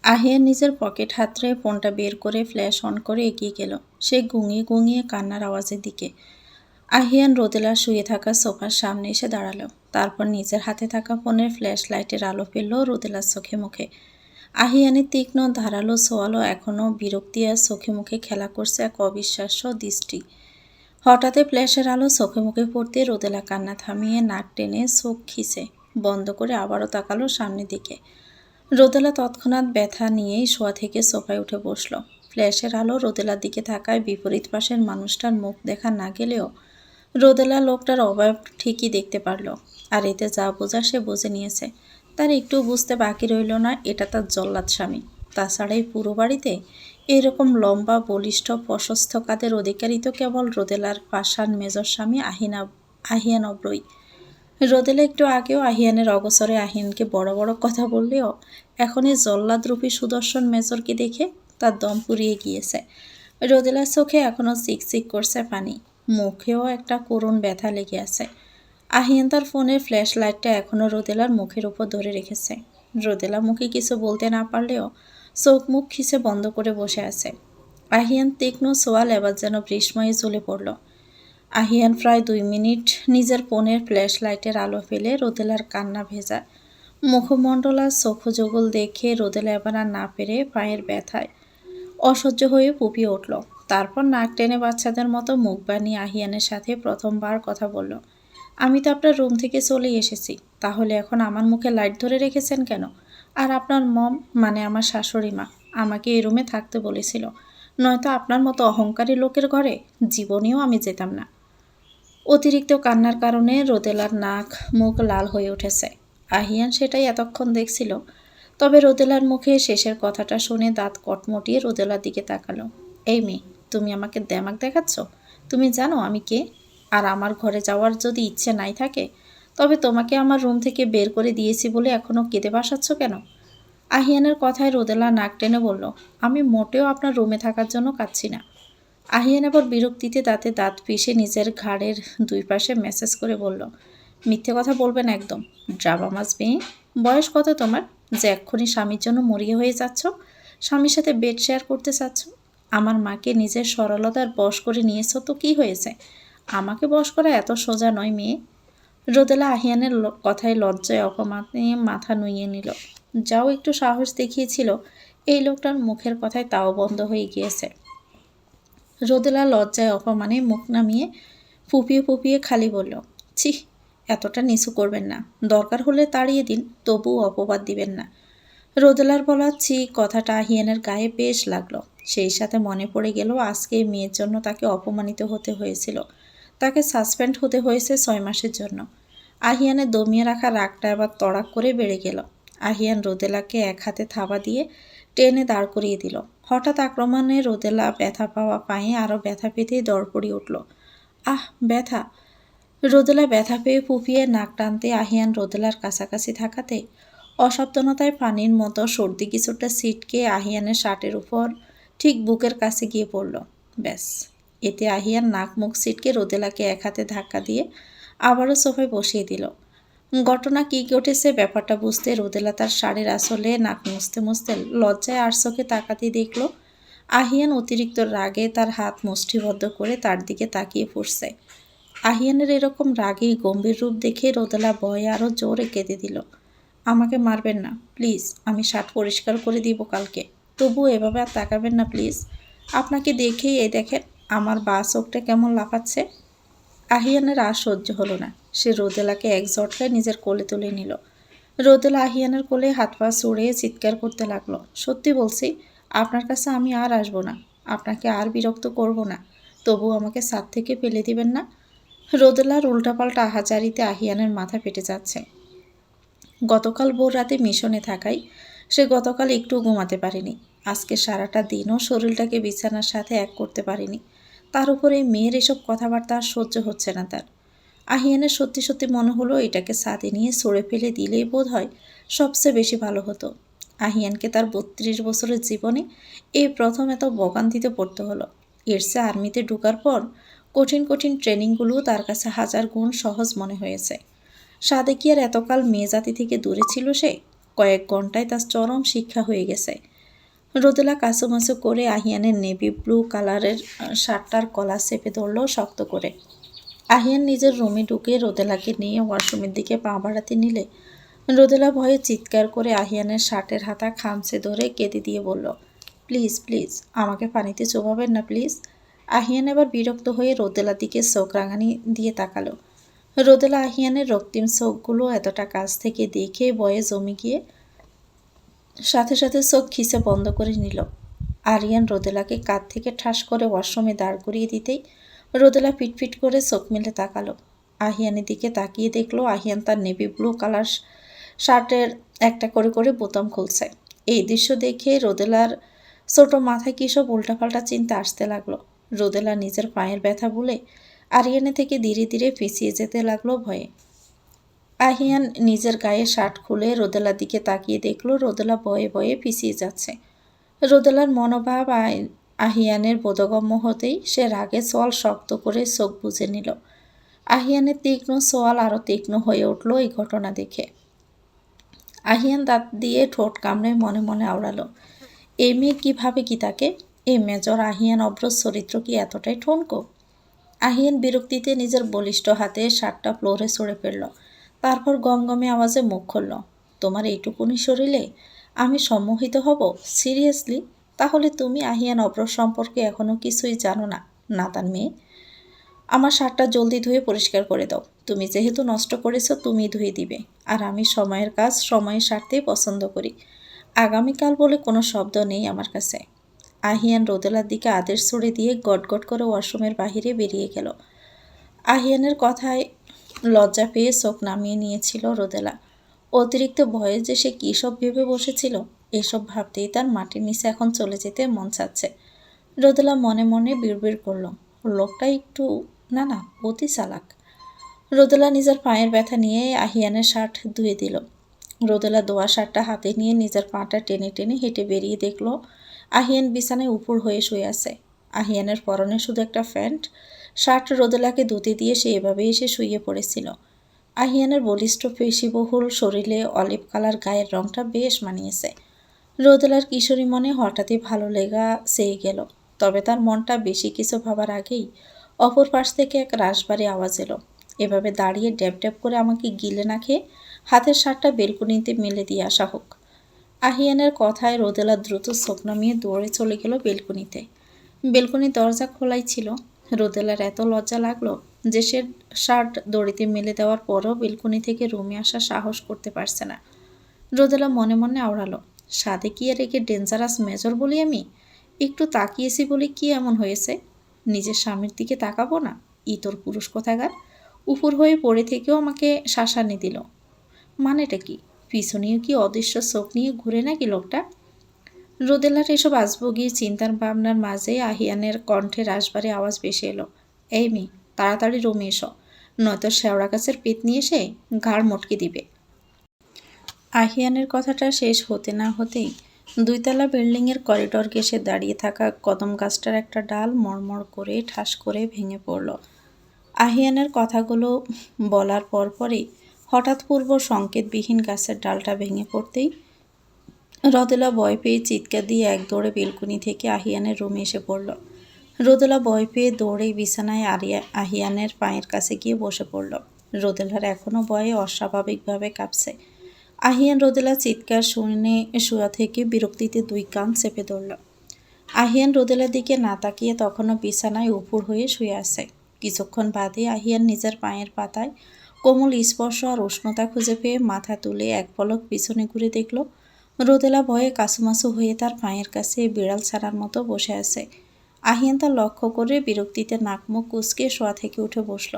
আহিয়ান নিজের পকেট হাতড়ে ফোনটা বের করে ফ্ল্যাশ অন করে এগিয়ে গেল সে গুঙিয়ে গুঙিয়ে কান্নার আওয়াজের দিকে। আহিয়ান রোদেলা শুয়ে থাকা সোফার সামনে এসে দাঁড়ালো। তারপর নিজের হাতে থাকা ফোনের ফ্ল্যাশ লাইটের আলো ফেলল রোদেলার চোখে মুখে। আহিয়ানের তীক্ষ্ণ ধারালো সোয়ালও এখনও বিরক্তি আর চোখে মুখে খেলা করছে এক অবিশ্বাস্য দৃষ্টি। হঠাৎ ফ্ল্যাশের আলো চোখে মুখে পড়তে রোদেলা কান্না থামিয়ে নাক টেনে চোখ খিচে বন্ধ করে আবারও তাকালো সামনের দিকে। রোদেলা তৎক্ষণাৎ ব্যথা নিয়েই শোয়া থেকে সোফায় উঠে বসল। ফ্ল্যাশের আলো রোদেলার দিকে থাকায় বিপরীত পাশের মানুষটার মুখ দেখা না গেলেও রোদেলা লোকটার অবয়ব ঠিকই দেখতে পারল। আর এতে যা বোঝা সে বুঝে নিয়েছে। তার একটু বুঝতে বাকি রইল না এটা তার জল্লাদ স্বামী। তাছাড়া এই পুরো বাড়িতে এরকম লম্বা বলিষ্ঠ প্রশস্ত কাদের অধিকারী তো কেবল রোদেলার পাষাণ মেজর স্বামী আহিয়ান অব্রই। রোদেলা একটু আগেও আহিয়ানের অগোচরে আহিয়ানকে বড় বড় কথা বললেও এখন এই জল্লাদরূপী সুদর্শন মেজরকে দেখে তার দম পুড়িয়ে গিয়েছে। রোদেলার চোখে এখনও চিকচিক করছে পানি, মুখেও একটা করুণ ব্যথা লেগে আছে। আহিয়ান তার ফোনের ফ্ল্যাশ লাইটটা এখনও রোদেলার মুখের উপর ধরে রেখেছে। রোদেলা মুখে কিছু বলতে না পারলেও চোখ মুখ খিচে বন্ধ করে বসে আছে। আহিয়ান তীক্ষ্ণ সোয়াল এবার যেন বৃষ্ময়ে জ্বলে পড়ল। আহিয়ান প্রায় 2 মিনিট নিজের ফোনের ফ্ল্যাশ লাইটের আলো ফেলে রোদেলার কান্না ভেজা মুখমণ্ডল আর চোখজোগল দেখে রোদেলা এবার আর না পেরে পায়ের ব্যথায় অসহ্য হয়ে পুপিয়ে উঠল। তারপর নাক টেনে বাচ্চাদের মতো মুখ বানিয়ে আহিয়ানের সাথে প্রথমবার কথা বলল। আমি তো আপনার রুম থেকে চলেই এসেছি, তাহলে এখন আমার মুখে লাইট ধরে রেখেছেন কেন? আর আপনার মম মানে আমার শাশুড়ি মা আমাকে এই রুমে থাকতে বলেছিল, নয়তো আপনার মতো অহংকারী লোকের ঘরে জীবনেও আমি যেতাম না। অতিরিক্ত কান্নার কারণে রোদেলার নাক মুখ লাল হয়ে উঠেছে। আহিয়ান সেটাই এতক্ষণ দেখছিল। তবে রোদেলার মুখে শেষের কথাটা শুনে দাঁত কটমটিয়ে রোদেলার দিকে তাকালো। এই মেয়ে, তুমি আমাকে দেমাক দেখাচ্ছ? তুমি জানো আমি কে? আর আমার ঘরে যাওয়ার যদি ইচ্ছে নাই থাকে তবে তোমাকে আমার রুম থেকে বের করে দিয়েছি বলে এখনও কেঁদে ভাসাচ্ছ কেন? আহিয়ানের কথায় রোদেলা নাক টেনে বলল, আমি মোটেও আপনার রুমে থাকার জন্য কাঁদছি না। আহিয়ান আবার বিরক্তিতে দাঁতে দাঁত পিষে নিজের ঘাড়ের 2 পাশে মেসেজ করে বলল, মিথ্যে কথা বলবেন একদম, ড্রামামাজ মেয়ে। বয়স কত তোমার যে এক্ষুনি স্বামীর জন্য মরিয়া হয়ে যাচ্ছ, স্বামীর সাথে বেড শেয়ার করতে চাচ্ছ? আমার মাকে নিজের সরলতার বশ করে নিয়েছো তো কি হয়েছে? আমাকে বশ করা এত সোজা নয় মেয়ে। রোদেলা আহিয়ানের কথায় লজ্জায় অপমানে মাথা নুইয়ে নিল। যাও একটু সাহস দেখিয়েছিল এই লোকটার মুখের কথায় তাও বন্ধ হয়ে গিয়েছে। রোদেলা লজ্জায় অপমানে মুখ নামিয়ে ফুপিয়ে ফুপিয়ে খালি বলল, ছি, এতটা নিচু করবেন না, দরকার হলে তাড়িয়ে দিন, তবুও অপবাদ দিবেন না। রোদেলার বলা ছি কথাটা আহিয়ানের গায়ে বেশ লাগলো। সেই সাথে মনে পড়ে গেল আজকে এই মেয়ের জন্য তাকে অপমানিত হতে হয়েছিল, তাকে সাসপেন্ড হতে হয়েছে 6 মাসের জন্য। আহিয়ানের দমিয়ে রাখা রাগটা এবার তড়াক করে বেড়ে গেল। আহিয়ান রোদেলাকে এক হাতে থাবা দিয়ে টেনে দাঁড় করিয়ে দিল। হঠাৎ আক্রমণে রোদেলা ব্যথা পাওয়া পায়ে আরও ব্যথা পেতেই দরপড়িয়ে উঠল। আহ, ব্যথা! রোদেলা ব্যথা পেয়ে ফুপিয়ে নাক টানতে আহিয়ান রোদেলার কাছাকাছি থাকাতে অসাবধানতায় পানির মতো সর্দি কিছুটা ছিটকে আহিয়ানের শার্টের উপর ঠিক বুকের কাছে গিয়ে পড়ল। ব্যাস, এতে আহিয়ান নাক মুখ ছিটকে রোদেলাকে এক হাতে ধাক্কা দিয়ে আবারও সোফায় বসিয়ে দিল। ঘটনা কী ঘটেছে ব্যাপারটা বুঝতে রোদেলা তার শাড়ির আসলে নাক মুছতে মুছতে লজ্জায় আর চোখে তাকাতেই দেখল আহিয়ান অতিরিক্ত রাগে তার হাত মুষ্টিবদ্ধ করে তার দিকে তাকিয়ে পড়ছে। আহিয়ানের এরকম রাগী গম্ভীর রূপ দেখে রোদেলা ভয়ে আরও জোরে কেঁদে দিল। আমাকে মারবেন না প্লিজ, আমি শার্ট পরিষ্কার করে দিব কালকে, তবুও এভাবে আর তাকাবেন না প্লিজ। আপনাকে দেখেই এই দেখেন আমার বা চোখটা কেমন লাফাচ্ছে। আহিয়ানের আর সহ্য হলো না, সে রোদেলাকে এক ঝটকায় নিজের কোলে তুলে নিল। রোদেলা আহিয়ানের কোলে হাত পা ছড়িয়ে চিৎকার করতে লাগলো, সত্যি বলছি আপনার কাছে আমি আর আসবো না, আপনাকে আর বিরক্ত করব না, তবু আমাকে ছাদ থেকে ফেলে দিবেন না। রোদেলার উল্টাপাল্টা আহাজারিতে আহিয়ানের মাথা ফেটে যাচ্ছে। গতকাল ভোর রাতে মিশনে থাকায় সে গতকাল একটু ঘুমাতে পারেনি। আজকে সারাটা দিনও শরীরটাকে বিছানার সাথে এক করতে পারেনি। তার উপরে মেয়ের এসব কথাবার্তা আর সহ্য হচ্ছে না তার। আহিয়ানের সত্যি সত্যি মনে হলো এটাকে ছাদে নিয়ে ছড়ে ফেলে দিলেই বোধ হয় সবচেয়ে বেশি ভালো হতো। আহিয়ানকে তার ৩২ বছরের জীবনে এই প্রথম এত ভোগান্তিতে পড়তে হলো। এর চেয়ে আর্মিতে ঢোকার পর কঠিন কঠিন ট্রেনিংগুলো তার কাছে হাজার গুণ সহজ মনে হয়েছে। সাদে কি আর এতকাল মেয়ে জাতি থেকে দূরে ছিল সে? কয়েক ঘন্টায় তার চরম শিক্ষা হয়ে গেছে। রোদেলা কাছুমাছু করে আহিয়ানের নেভি ব্লু কালারের শার্টটার কলার চেপে ধরল শক্ত করে। আহিয়ান নিজের রুমে ঢুকে রোদেলাকে নিয়ে ওয়াশরুমের দিকে পা বাড়াতে নিলে রোদেলা ভয়ে চিৎকার করে আহিয়ানের শার্টের হাতা খামচে ধরে কেঁদে দিয়ে বলল, প্লিজ প্লিজ আমাকে পানিতে চোবাবেন না প্লিজ। আহিয়ান এবার বিরক্ত হয়ে রোদেলার দিকে চোখ রাঙানি দিয়ে তাকালো। রোদেলা আহিয়ানের রক্তিম চোখগুলো এতটা কাছ থেকে দেখে ভয়ে জমে গিয়ে সাথে সাথে চোখ খিচে বন্ধ করে নিল। আরিয়ান রোদেলাকে কাঁধ থেকে ঠাস করে ওয়াশরুমে দাঁড় করিয়ে দিতেই রোদেলা ফিটফিট করে চোখ মেলে তাকালো। আহিয়ানের দিকে তাকিয়ে দেখলো আহিয়ান তার নেভি ব্লু কালার শার্টের একটা করে করে বোতাম খুলছে। এই দৃশ্য দেখে রোদেলার ছোট মাথায় কী সব উল্টাপাল্টা চিন্তা আসতে লাগলো। রোদেলা নিজের পায়ের ব্যথা বলে আরিয়ানের থেকে ধীরে ধীরে পিছিয়ে যেতে লাগলো ভয়ে। আহিয়ান নিজের গায়ে শার্ট খুলে রোদেলার দিকে তাকিয়ে দেখলো রোদেলা ভয়ে ভয়ে পিছিয়ে যাচ্ছে। রোদেলার মনোভাব আহিয়ানের বোধগম্য হতেই সে রাগে সোয়াল শক্ত করে চোখ বুজে নিল। আহিয়ানের তীক্ষ্ণ সোয়াল আরও তীক্ষ্ণ হয়ে উঠল এই ঘটনা দেখে। আহিয়ান দাঁত দিয়ে ঠোঁট কামড়ে মনে মনে আওড়ালো, এই মেয়ে কীভাবে কি তাকে? এই মেজর আহিয়ান অভ্রস চরিত্র কি এতটাই ঠনকো? আহিয়ান বিরক্তিতে নিজের বলিষ্ঠ হাতে শার্টটা ফ্লোরে ছড়ে ফেলল। তারপর গমগমে আওয়াজে মুখ খুলল, তোমার এইটুকুনি শরীরে আমি সম্মোহিত হব? সিরিয়াসলি? তাহলে তুমি আহিয়ান অভ্রস সম্পর্কে এখনও কিছুই জানো না, নাদান মেয়ে। আমার শার্টটা জলদি ধুয়ে পরিষ্কার করে দাও। তুমি যেহেতু নষ্ট করেছ তুমি ধুয়ে দিবে, আর আমি সময়ের কাজ সময়ে সারতেই পছন্দ করি। আগামীকাল বলে কোনো শব্দ নেই আমার কাছে। আহিয়ান রোদেলার দিকে আদেশ ছড়ে দিয়ে গটগট করে ওয়াশরুমের বাহিরে বেরিয়ে গেল। আহিয়ানের কথায় লজ্জা পেয়ে চোখ নামিয়ে নিয়েছিল রোদেলা। অতিরিক্ত ভয়ে যে সে কী সব ভেবে বসেছিল, এসব ভাবতেই তার মাটির নিচে এখন চলে যেতে মন চাচ্ছে। রোদেলা মনে মনে বিড়বিড় করল, লোকটা একটু না অতি চালাক। রোদেলা নিজের পায়ের ব্যথা নিয়ে আহিয়ানের শার্ট ধুয়ে দিল। রোদেলা ধোয়া শার্টটা হাতে নিয়ে নিজের পাটা টেনে টেনে হেঁটে বেরিয়ে দেখল আহিয়ান বিছানায় উপর হয়ে শুয়ে আছে। আহিয়ানের পরনে শুধু একটা প্যান্ট, শার্ট রোদেলাকে ধুতে দিয়ে সে এভাবেই এসে শুয়ে পড়েছিল। আহিয়ানের বলিষ্ঠ পেশিবহুল শরীরে অলিভ কালার গায়ের রংটা বেশ মানিয়েছে। রোদেলার কিশোরী মনে হঠাৎই ভালো লেগা চেয়ে গেল। তবে তার মনটা বেশি কিছু ভাবার আগেই অপর পাশ থেকে এক রাশবাড়ি আওয়াজ এলো। এভাবে দাঁড়িয়ে ড্যাব ড্যাব করে আমাকে গিলে না খেয়ে হাতের শার্টটা বেলকুনিতে মেলে দিয়ে আসা হোক। আহিয়ানের কথায় রোদেলা দ্রুত চোখ নামিয়ে দৌড়ে চলে গেল বেলকুনিতে। বেলকুনির দরজা খোলাই ছিল। রোদেলার এত লজ্জা লাগলো যে সে শার্ট দড়িতে মেলে দেওয়ার পরও বেলকুনি থেকে রুমে আসা সাহস করতে পারছে না। রোদেলা মনে মনে আওড়ালো, সাদে কি আর একে ডেঞ্জারাস মেজর বলি আমি? একটু তাকিয়েছি বলে কি এমন হয়েছে? নিজের স্বামীর দিকে তাকাবো না? ইতর পুরুষ কোথাকার, উপর হয়ে পড়ে থেকেও আমাকে শাসানি দিল। মানেটা কি? পিছনেও কি অদৃশ্য চোখ নিয়ে ঘুরে নাকি লোকটা? রোদেলার এসব আজবগি চিন্তার ভাবনার মাঝে আহিয়ানের কণ্ঠে রাশবারে আওয়াজ ভেসে এলো, এই মেয়ে তাড়াতাড়ি রুমে এসো, নয়তো শেওড়া গাছের পেট নিয়ে এসে ঘাড় মটকে দিবে। আহিয়ানের কথাটা শেষ হতে না হতেই দুইতলা বিল্ডিংয়ের করিডোর ঘেঁষে দাঁড়িয়ে থাকা কদম গাছটার একটা ডাল মড়মড় করে ঠাস করে ভেঙে পড়ল। আহিয়ানের কথাগুলো বলার পরপরই হঠাৎ পূর্ব সংকেতবিহীন গাছের ডালটা ভেঙে পড়তেই রোদেলা ভয় পেয়ে চিৎকার দিয়ে এক দৌড়ে বেলকুনি থেকে আহিয়ানের রুমে এসে পড়ল। রোদেলা ভয় পেয়ে দৌড়েই বিছানায় আহিয়ানের পায়ের কাছে গিয়ে বসে পড়ল। রোদেলার এখনও ভয়ে অস্বাভাবিকভাবে কাঁপছে। আহিয়ান রোদেলা চিৎকার শুনে শুয়া থেকে বিরক্তিতে দুই কান চেপে ধরল। আহিয়ান রোদেলার দিকে না তাকিয়ে তখনও বিছানায় উপুড় হয়ে শুয়ে আছে। কিছুক্ষণ বাদে আহিয়ান নিজের পায়ের পাতায় কোমল স্পর্শ আর উষ্ণতা খুঁজে পেয়ে মাথা তুলে এক পলক পিছনে ঘুরে দেখল রোদেলা ভয়ে কাসুমাসু হয়ে তার পায়ের কাছে বিড়াল ছাড়ার মতো বসে আছে। আহিয়ান তা লক্ষ্য করে বিরক্তিতে নাক মুখ কুঁচকে শোয়া থেকে উঠে বসল।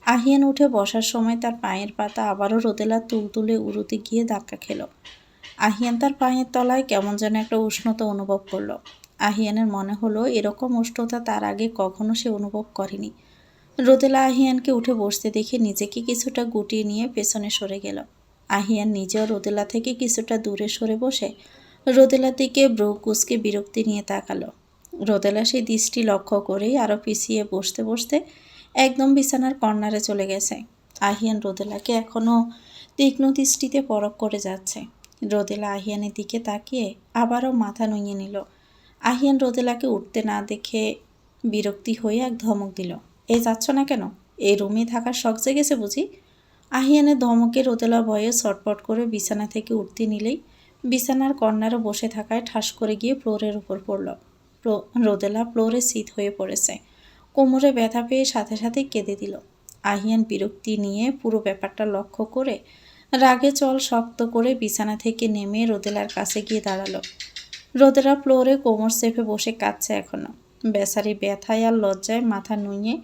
আহিয়ান উঠে বসার সময় তার পায়ের পাতা আবারও রোদেলার তুলতুলে উরুতে গিয়ে ধাক্কা খেল। আহিয়ান তার পায়ের তলায় কেমন যেন একটা উষ্ণতা অনুভব করল। আহিয়ানের মনে হলো এরকম উষ্ণতা তার আগে কখনো সে অনুভব করেনি। রোদেলা আহিয়ানকে উঠে বসতে দেখে নিজেকে কিছুটা গুটিয়ে নিয়ে পেছনে সরে গেল। আহিয়ান নিজেও রোদেলা থেকে কিছুটা দূরে সরে বসে রোদেলার দিকে ব্রু কুচকে বিরক্তি নিয়ে তাকালো। রোদেলা সেই দৃষ্টি লক্ষ্য করেই আরও পিছিয়ে বসতে বসতে একদম বিছানার কর্নারে চলে গেছে। আহিয়ান রোদেলাকে এখনও তীক্ষ্ণ দৃষ্টিতে পরখ করে যাচ্ছে। রোদেলা আহিয়ানের দিকে তাকিয়ে আবারও মাথা নুইয়ে নিল। আহিয়ান রোদেলাকে উঠতে না দেখে বিরক্তি হয়ে এক ধমক দিল। এই যাচ্ছ না কেন? এই রুমে থাকার শখ জেগেছে বুঝি? আহিয়ানের ধমকে রোদেলা ভয়ে ছটপট করে বিছানা থেকে উঠতে নিলেই বিছানার কর্নারে বসে থাকায় ঠাস করে গিয়ে ফ্লোরের উপর পড়ল। রোদেলা ফ্লোরে শীত হয়ে পড়েছে। কোমরে ব্যথা পেয়ে সাথে সাথে কেঁদে দিল। আহিয়ান বিরক্তি নিয়ে পুরো ব্যাপারটা লক্ষ্য করে রাগে চল শক্ত করে বিছানা থেকে নেমে রোদেলার কাছে গিয়ে দাঁড়ালো। রোদেলা ফ্লোরে কোমর চেপে বসে কাঁদছে এখনো। বেচারি ব্যথায় আর লজ্জায় মাথা নুইয়ে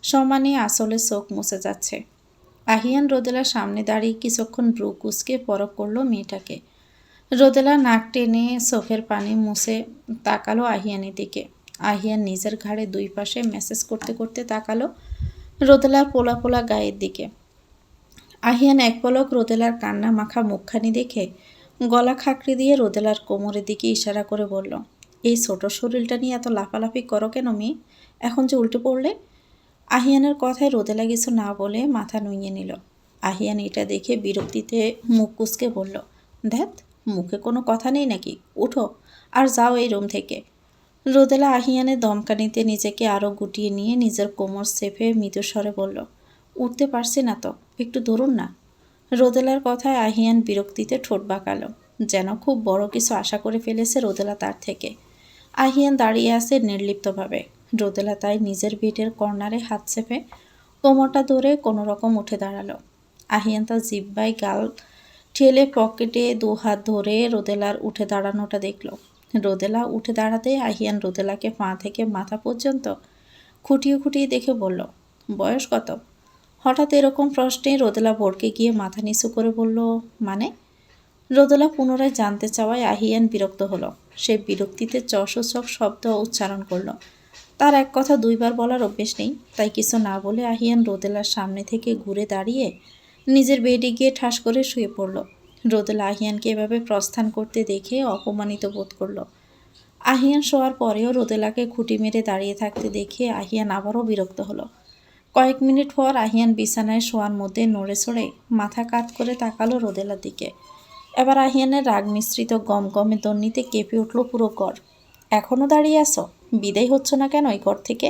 সমানে আসলে চোখ মুছে যাচ্ছে। আহিয়ান রোদেলার সামনে দাঁড়িয়ে কিছুক্ষণ ব্রু কুচকে পরখ করলো মেয়েটাকে। রোদেলা নাক টেনে চোখের পানি মুছে তাকালো আহিয়ানের দিকে। আহিয়ান নিজের ঘাড়ে দুই পাশে মেসেজ করতে করতে তাকালো রোদেলার পোলা পোলা গায়ের দিকে। আহিয়ান এক পলক রোদেলার কান্না মাখা মুখখানি দেখে গলা খাকড়ি দিয়ে রোদেলার কোমরের দিকে ইশারা করে বলল, এই ছোট শরীরটা নিয়ে এত লাফালাফি করো কেন মেয়ে? এখন যে উল্টে পড়লে? আহিয়ানের কথায় রোদেলা কিছু না বলে মাথা নুইয়ে নিল। আহিয়ান এটা দেখে বিরক্তিতে মুখ কুচকে বলল, ধ্যাত, মুখে কোনো কথা নেই নাকি? উঠো আর যাও এই রুম থেকে। রোদেলা আহিয়ানের দমকানিতে নিজেকে আরও গুটিয়ে নিয়ে নিজের কোমর চেপে মৃদুস্বরে বলল, উঠতে পারছি না তো, একটু ধরুন না। রোদেলার কথায় আহিয়ান বিরক্তিতে ঠোঁট বাঁকালো, যেন খুব বড় কিছু আশা করে ফেলেছে রোদেলা তার থেকে। আহিয়ান দাঁড়িয়ে আছে নির্লিপ্তভাবে। রোদেলা তাই নিজের বেডের কর্নারে হাত চেপে কোমরটা ধরে কোনো রকম উঠে দাঁড়ালো। আহিয়ান তার জিব্বায় গাল ঠেলে পকেটে দু হাত ধরে রোদেলার উঠে দাঁড়ানোটা দেখল। রোদেলা উঠে দাঁড়াতে আহিয়ান রোদেলাকে পা থেকে মাথা পর্যন্ত খুঁটিয়ে খুঁটিয়ে দেখে বলল, বয়স কত? হঠাৎ এরকম প্রশ্নে রোদেলা ভড়কে গিয়ে মাথা নিচু করে বলল, মানে? রোদেলা পুনরায় জানতে চাওয়ায় আহিয়ান বিরক্ত হলো। সে বিরক্তিতে চসূচক শব্দ উচ্চারণ করল। তার এক কথা দুইবার বলার অভ্যেস নেই, তাই কিছু না বলে আহিয়ান রোদেলার সামনে থেকে ঘুরে দাঁড়িয়ে নিজের বেডে গিয়ে ঠাস করে শুয়ে পড়ল। রোদেলা আহিয়ানকে এভাবে প্রস্থান করতে দেখে অপমানিত বোধ করল। আহিয়ান শোয়ার পরেও রোদেলাকে খুঁটি মেরে দাঁড়িয়ে থাকতে দেখে আহিয়ান আবারও বিরক্ত হলো। কয়েক মিনিট পর আহিয়ান বিছানায় শোয়ার মধ্যে নড়ে চড়ে মাথা কাত করে তাকালো রোদেলার দিকে। এবার আহিয়ানের রাগ মিশ্রিত গমগমে দন্নিতে কেঁপে উঠল পুরো ঘর। এখনও দাঁড়িয়ে আসো? বিদায় হচ্ছ না কেন এই ঘর থেকে?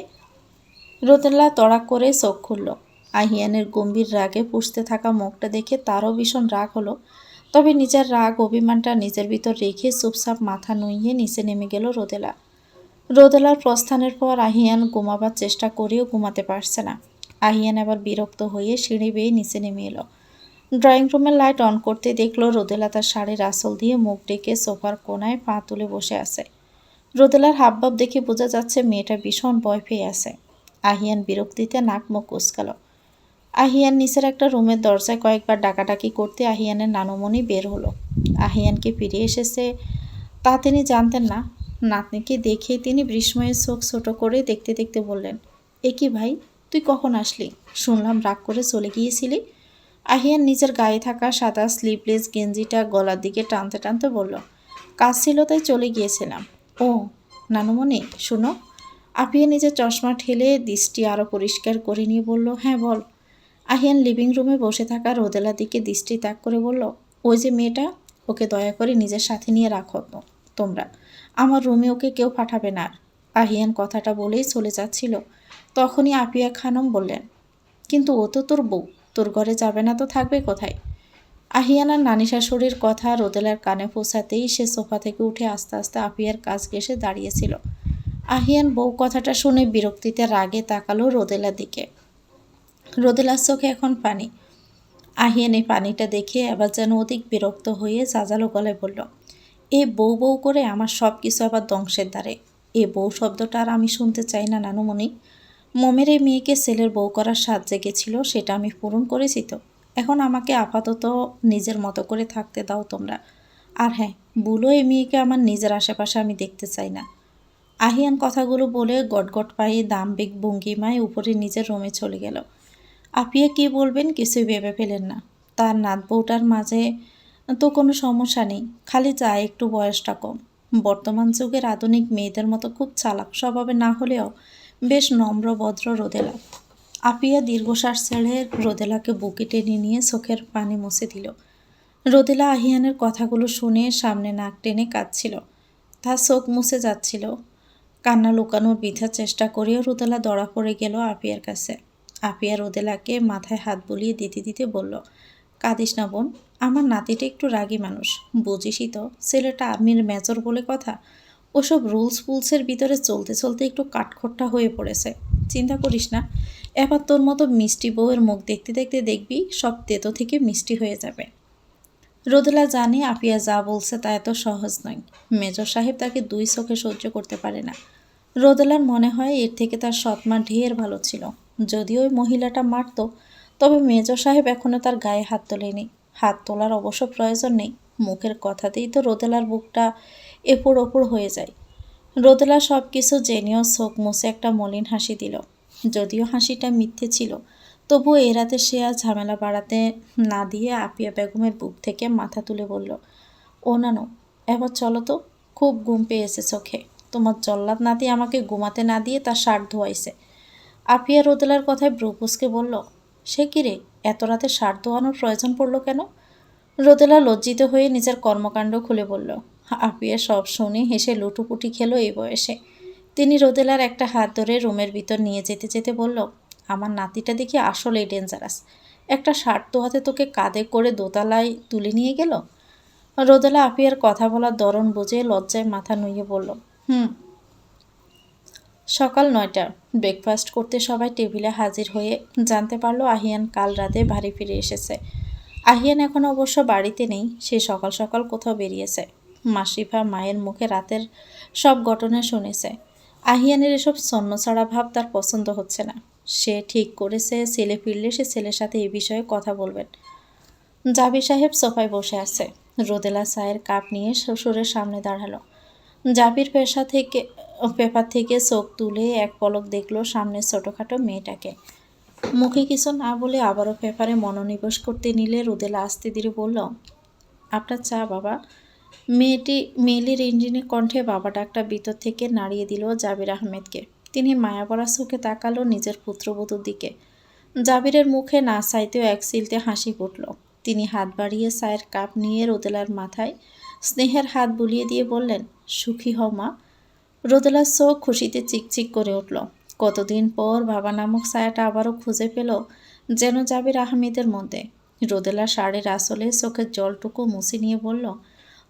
রোদেলা তড়াক করে চোখ খুলল। আহিয়ানের গম্ভীর রাগে পুষতে থাকা মুখটা দেখে তারও ভীষণ রাগ হলো। তবে নিজের রাগ অভিমানটা নিজের ভিতর রেখে চুপচাপ মাথা নুইয়ে নিচে নেমে গেল রোদেলা। রোদেলার প্রস্থানের পর আহিয়ান ঘুমাবার চেষ্টা করেও ঘুমাতে পারছে না। আহিয়ান এবার বিরক্ত হয়ে সিঁড়ি বেয়ে নিচে নেমে এলো। ড্রয়িং রুমের লাইট অন করতে দেখলো রোদেলা তার শাড়ির আঁচল দিয়ে মুখ ডেকে সোফার কোনায় পা তুলে বসে আছে। রোদেলার হাবভাব দেখে বোঝা যাচ্ছে মেয়েটা ভীষণ ভয় পেয়ে আছে। আহিয়ান বিরক্তিতে নাক মুখ কুঁচকাল। আহিয়ান নিচের একটা রুমের দরজায় কয়েকবার ডাকাডাকি করতে আহিয়ানের নানুমণি বের হলো। আহিয়ানকে ফিরে এসেছে তা তিনি জানতেন না। নাতনিকে দেখে তিনি বিস্ময়ের চোখ ছোট করে দেখতে দেখতে বললেন, এ কি ভাই, তুই কখন আসলি? শুনলাম রাগ করে চলে গিয়েছিলি। আহিয়ান নিজের গায়ে থাকা সাদা স্লিভলেস গেঞ্জিটা গলার দিকে টানতে টানতে বলল, কাজ ছিল তাই চলে গিয়েছিলাম। ও নানুমণি শুনো। আপিয়া নিজের চশমা ঠেলে দৃষ্টি আরও পরিষ্কার করে নিয়ে বলল, হ্যাঁ বল। আহিয়ান লিভিং রুমে বসে থাকা রোদেলার দিকে দৃষ্টি তাক করে বলল, ওই যে মেয়েটা, ওকে দয়া করে নিজের সাথে নিয়ে রাখো তোমরা। আমার রুমে ওকে কেউ পাঠাবে না আর। আহিয়ান কথাটা বলেই চলে যাচ্ছিল, তখনই আপিয়া খানম বললেন, কিন্তু ও তো তোর বউ, তোর ঘরে যাবে না তো থাকবে কোথায়? আহিয়ানার নানি শাশুড়ির কথা রোদেলার কানে পৌঁছাতেই সে সোফা থেকে উঠে আস্তে আস্তে আপিয়ার কাছ ঘেঁষে দাঁড়িয়েছিল। আহিয়ান বউ কথাটা শুনে বিরক্তিতে রাগে তাকালো রোদেলার দিকে। রোদেলার চোখে এখন পানি। আহিয়ান এই পানিটা দেখে আবার যেন অধিক বিরক্ত হয়ে জাজালো গলায় বলল, এ বউ বউ করে আমার সব কিছু আবার ধ্বংসের দ্বারে। এ বউ শব্দটা আর আমি শুনতে চাই না নানুমণি। মমের এই মেয়েকে ছেলের বউ করার স্বাদ জেগেছিল, সেটা আমি পূরণ করেছি তো। এখন আমাকে আপাতত নিজের মতো করে থাকতে দাও তোমরা। আর হ্যাঁ, বুলো এই মেয়েকে আমার নিজের আশেপাশে আমি দেখতে চাই না। আহিয়ান কথাগুলো বলে গটগট পায়ে দাম্ভিক ভঙ্গিমায় উপরে নিজের রুমে চলে গেল। আপিয়া কি বলবেন কিছুই ভেবে পেলেন না। তার নাত বউটার মাঝে তো কোনো সমস্যা নেই, খালি যায় একটু বয়সটা কম। বর্তমান যুগের আধুনিক মেয়েদের মতো খুব চালাক স্বভাবে না হলেও বেশ নম্র ভদ্র রোদেলা। আপিয়া দীর্ঘশ্বাস ছেড়ে রোদেলাকে বুকে টেনে নিয়ে চোখের পানি মুছে দিল। রোদেলা আহিয়ানের কথাগুলো শুনে সামনে নাক টেনে কাঁদছিল। তার চোখ মুছে যাচ্ছিল। কান্না লুকানোর বৃথা চেষ্টা করেও রোদেলা ধরা পড়ে গেল আপিয়ার কাছে। আপিয়া রোদেলাকে মাথায় হাত বুলিয়ে দিতে দিতে বলল, কাঁদিস না বোন, আমার নাতিটা একটু রাগী মানুষ, বুঝিসই তো, ছেলেটা আর্মির মেজর বলে কথা। ওসব রুলস ফুলসের ভিতরে চলতে চলতে একটু কাঠখোট্টা হয়ে পড়েছে। চিন্তা করিস না, এবার তোর মতো মিষ্টি বউয়ের মুখ দেখতে দেখতে দেখবি সব তেতো থেকে মিষ্টি হয়ে যাবে। রোদেলা জানে আপিয়া যা বলছে তা এত সহজ নয়। মেজর সাহেব তাকে দুই চোখে সহ্য করতে পারে না। রোদেলার মনে হয় এর থেকে তার সৎমা ঢের ভালো ছিল। যদিও ওই মহিলাটা মারত, তবে মেজর সাহেব এখনও তার গায়ে হাত তোলেনি। হাত তোলার অবশ্য প্রয়োজন নেই। মুখের কথাতেই তো রোদেলার বুকটা এপড় ওপড় হয়ে যায়। রোদেলা সব কিছু জেনেও চোখ মুছে একটা মলিন হাসি দিল। যদিও হাসিটা মিথ্যে ছিল, তবুও এ রাতে সে আর ঝামেলা বাড়াতে না দিয়ে আপিয়া বেগমের বুক থেকে মাথা তুলে বলল, ও নানু, এবার চলো তো, খুব ঘুম পেয়েছে চোখে। তোমার জল্লাদ নাতি আমাকে ঘুমাতে না দিয়ে তার শার্ট ধোয়াইছে। আপিয়া রোদেলার কথায় ভ্রু কুঁচকে বলল, সে কি রে, এত রাতে শার্ট ধোয়ানোর প্রয়োজন পড়ল কেন? রোদেলা লজ্জিত হয়ে নিজের কর্মকাণ্ড খুলে বলল। আপিয়া সব শুনে হেসে লুটুপুটি খেলো এই বয়সে। তিনি রোদেলার একটা হাত ধরে রুমের ভিতর নিয়ে যেতে যেতে বলল, আমার নাতিটা দেখি আসলেই ডেঞ্জারাস। একটা শার্ট ধোয়াতে তোকে কাঁধে করে দোতলায় তুলে নিয়ে গেল। রোদেলা আপিয়ার কথা বলার ধরন বুঝে লজ্জায় মাথা নুইয়ে বলল, হুম। সকাল 9টা। ব্রেকফাস্ট করতে সবাই টেবিলে হাজির হয়ে জানতে পারলো আহিয়ান কাল রাতে বাড়ি ফিরে এসেছে। আহিয়ান এখন অবশ্য বাড়িতে নেই, সে সকাল সকাল কোথাও বেরিয়েছে। মাসিফা মায়ের মুখে রাতের সব ঘটনা শুনেছে। আহিয়ানের এসব ছন্নছাড়া ভাব তার পছন্দ হচ্ছে না। সে ঠিক করেছে ছেলে ফিরলে সে ছেলের সাথে এ বিষয়ে কথা বলবেন। জাবির সাহেব সোফায় বসে আছে। রোদেলা চায়ের কাপ নিয়ে শ্বশুরের সামনে দাঁড়ালো। জাবির পেপার থেকে চোখ তুলে এক পলক দেখলো সামনের ছোটোখাটো মেয়েটাকে। মুখে কিছু না বলে আবারও পেপারে মনোনিবেশ করতে নিলে রোদেলা আস্তে ধীরে বলল, আপনার চা বাবা। মেয়েলির ইঞ্জিনের কণ্ঠে বাবা ডাকটা ভিতর থেকে নাড়িয়ে দিল জাবির আহমেদকে। তিনি মায়াভরা চোখে তাকালো নিজের পুত্রবধূর দিকে। জাবিরের মুখে না চাইতেও এক সিলতে হাসি ফুটল। তিনি হাত বাড়িয়ে চায়ের কাপ নিয়ে রোদেলার মাথায় স্নেহের হাত বুলিয়ে দিয়ে বললেন, সুখী হও মা। রোদেলার চোখ খুশিতে চিকচিক করে উঠল। কতদিন পর বাবা নামক ছায়াটা আবারও খুঁজে পেল যেন জাবির আহমেদের মধ্যে। রোদেলা শাড়ির আঁচলে চোখের জলটুকু মুছে নিয়ে বলল,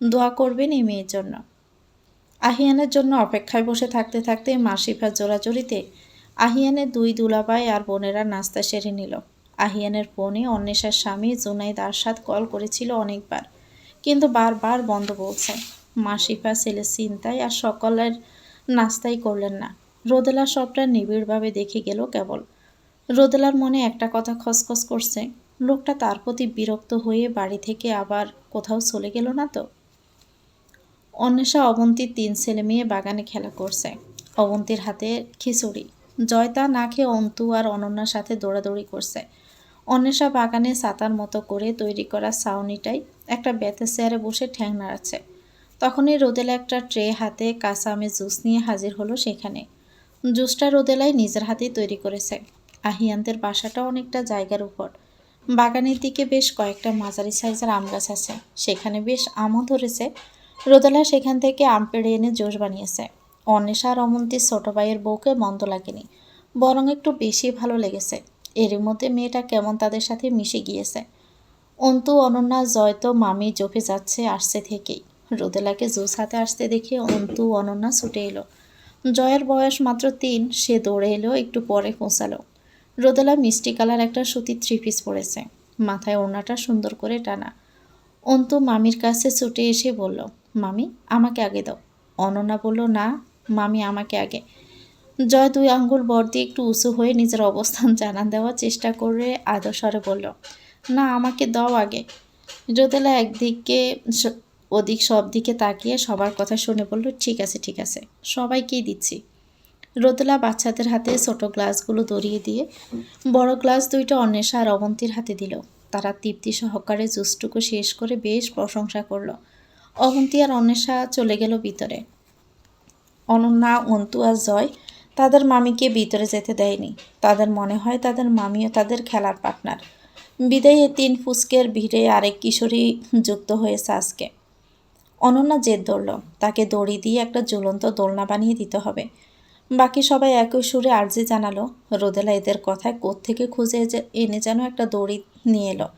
দোয়া করবেন এই মেয়ের জন্য। আহিয়ানের জন্য অপেক্ষায় বসে থাকতে থাকতে মাসিফার জোরাজোরিতে আহিয়ানের দুই দুলাভাই আর বোনেরা নাস্তা সেরে নিল। আহিয়ানের ফোনে অন্বেষার স্বামী জুনাইদ আরশাদ কল করেছিল অনেকবার, কিন্তু বারবার বন্ধ বলছে। মাসিফা ছেলের চিন্তায় আর সকলের নাস্তাই করলেন না। রোদেলা সবটা নিবিড়ভাবে দেখে গেল কেবল। রোদেলার মনে একটা কথা খসখস করছে, লোকটা তার প্রতি বিরক্ত হয়ে বাড়ি থেকে আবার কোথাও চলে গেল না তো। অন্বেষা অবন্তীর 3 ছেলে মেয়ে বাগানে খেলা করছে। অবন্তীর হাতে খিচুড়ি। জয় তা না খেয়ে অন্তু আর অনন্যার সাথে দৌড়াদৌড়ি করছে। অন্বেষা বাগানে ছাতার মতো করে তৈরি করা ছাউনিটায় একটা বেতের চেয়ারে বসে ঠ্যাং নাড়াচ্ছে। তখনই রোদেলা একটা ট্রে হাতে কাঁচা আমের জুস নিয়ে হাজির হলো সেখানে। জুসটা রোদেলাই নিজের হাতেই তৈরি করেছে। আহিয়ানদের বাসাটা অনেকটা জায়গার উপর। বাগানের দিকে বেশ কয়েকটা মাঝারি সাইজের আম গাছ আছে, সেখানে বেশ আমও ধরেছে। রোদেলা সেখান থেকে আম পেড়ে এনে জুস বানিয়েছে। অন্বেষা আর অমন্তীর ছোট ভাইয়ের বউকে মন্দ লাগেনি, বরং একটু বেশি ভালো লেগেছে। এরই মধ্যে মেয়েটা কেমন তাদের সাথে মিশে গিয়েছে। অন্তু, অনন্যা, জয় তো মামি জোফে যাচ্ছে আসছে থেকেই। রোদেলাকে জুস হাতে আসতে দেখে অন্তু, অনন্যা ছুটে এলো। জয়ের বয়স মাত্র 3, সে দৌড়ে এলো, একটু পরে পৌঁছালো। রোদেলা মিষ্টি কালার একটা সুতির 3 পিস পরেছে, মাথায় ওড়নাটা সুন্দর করে টানা। অন্তু মামির কাছে ছুটে এসে বলল, মামি আমাকে আগে দাও। অনন্যা বলল, না মামি আমাকে আগে। জয় 2 আঙ্গুল বর দিয়ে একটু উঁচু হয়ে নিজের অবস্থান জানান দেওয়ার চেষ্টা করে আদর স্বরে বলল, না আমাকে দাও আগে। রোদেলা একদিকে ওদিক সব দিকে তাকিয়ে সবার কথা শুনে বলল, ঠিক আছে ঠিক আছে, সবাইকেই দিচ্ছি। রোদেলা বাচ্চাদের হাতে ছোট গ্লাসগুলো ধরিয়ে দিয়ে বড় গ্লাস 2টা অন্বেষা আর অবন্তীর হাতে দিল। তারা তৃপ্তি সহকারে জুসটুকু শেষ করে বেশ প্রশংসা করল। অবন্তী আর অন্বেষা চলে গেল ভিতরে। অনন্যা, অন্তু আর জয় তাদের মামিকে ভিতরে যেতে দেয়নি। তাদের মনে হয় তাদের মামিও তাদের খেলার পার্টনার। বিদায়ে 3 ফুসকের ভিড়ে আরেক কিশোরী যুক্ত হয়েছে আজকে। অনন্যা জেদ ধরল, তাকে দড়ি দিয়ে একটা ঝুলন্ত দোলনা বানিয়ে দিতে হবে। বাকি সবাই একই সুরে আর্জি জানালো। রোদেলা এদের কথায় কোত্থেকে খুঁজে এনে যেন একটা দড়ি নিয়ে এলো।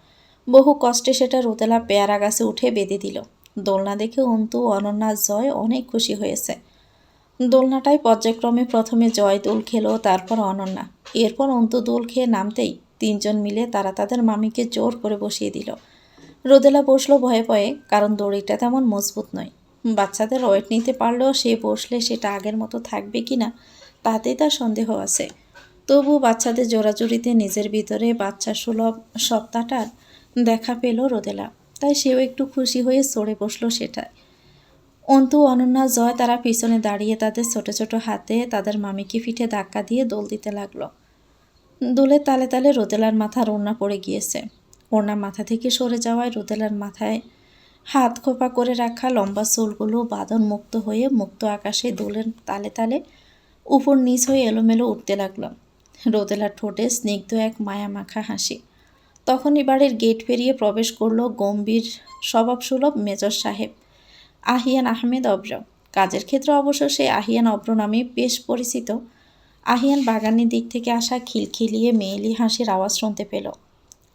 বহু কষ্টে সেটা রোদেলা পেয়ারা গাছে উঠে বেঁধে দিল। দোলনা দেখে অন্তু, অনন্যা, জয় অনেক খুশি হয়েছে। দোলনাটায় পর্যায়ক্রমে প্রথমে জয় দোল খেলো, তারপর অনন্যা, এরপর অন্তু দোল খেয়ে নামতেই 3 জন মিলে তারা তাদের মামিকে জোর করে বসিয়ে দিল। রোদেলা বসলো ভয়ে ভয়ে, কারণ দড়িটা তেমন মজবুত নয়। বাচ্চাদের ওয়েট নিতে পারলেও সে বসলে সেটা আগের মতো থাকবে কিনা তাতেই তার সন্দেহ আছে। তবু বাচ্চাদের জোরাজুরিতে নিজের ভিতরে বাচ্চা সুলভ সত্তাটার দেখা পেল রোদেলা, তাই সেও একটু খুশি হয়ে চড়ে বসলো সেটায়। অন্তু, অনন্যা, জয় তারা পিছনে দাঁড়িয়ে তাদের ছোট ছোট হাতে তাদের মামিকে পিঠে ধাক্কা দিয়ে দোল দিতে লাগলো। দোলের তালে তালে রোদেলার মাথার ওড়না পড়ে গিয়েছে। ওড়না মাথা থেকে সরে যাওয়ায় রোদেলার মাথায় হাত খোপা করে রাখা লম্বা চুলগুলো বাঁধন মুক্ত হয়ে মুক্ত আকাশে দোলের তালে তালে উপর নিচ হয়ে এলোমেলো উঠতে লাগলো। রোদেলার ঠোঁটে স্নিগ্ধ এক মায়া মাখা হাসি। তখনই বাড়ির গেট পেরিয়ে প্রবেশ করল গম্ভীর স্বভাবসুলভ মেজর সাহেব আহিয়ান আহমেদ অব্র। কাজের ক্ষেত্রে অবশ্য সে আহিয়ান অব্র নামে বেশ পরিচিত। আহিয়ান বাগানের দিক থেকে আসা খিলখিলিয়ে মেয়েলি হাসির আওয়াজ শুনতে পেল।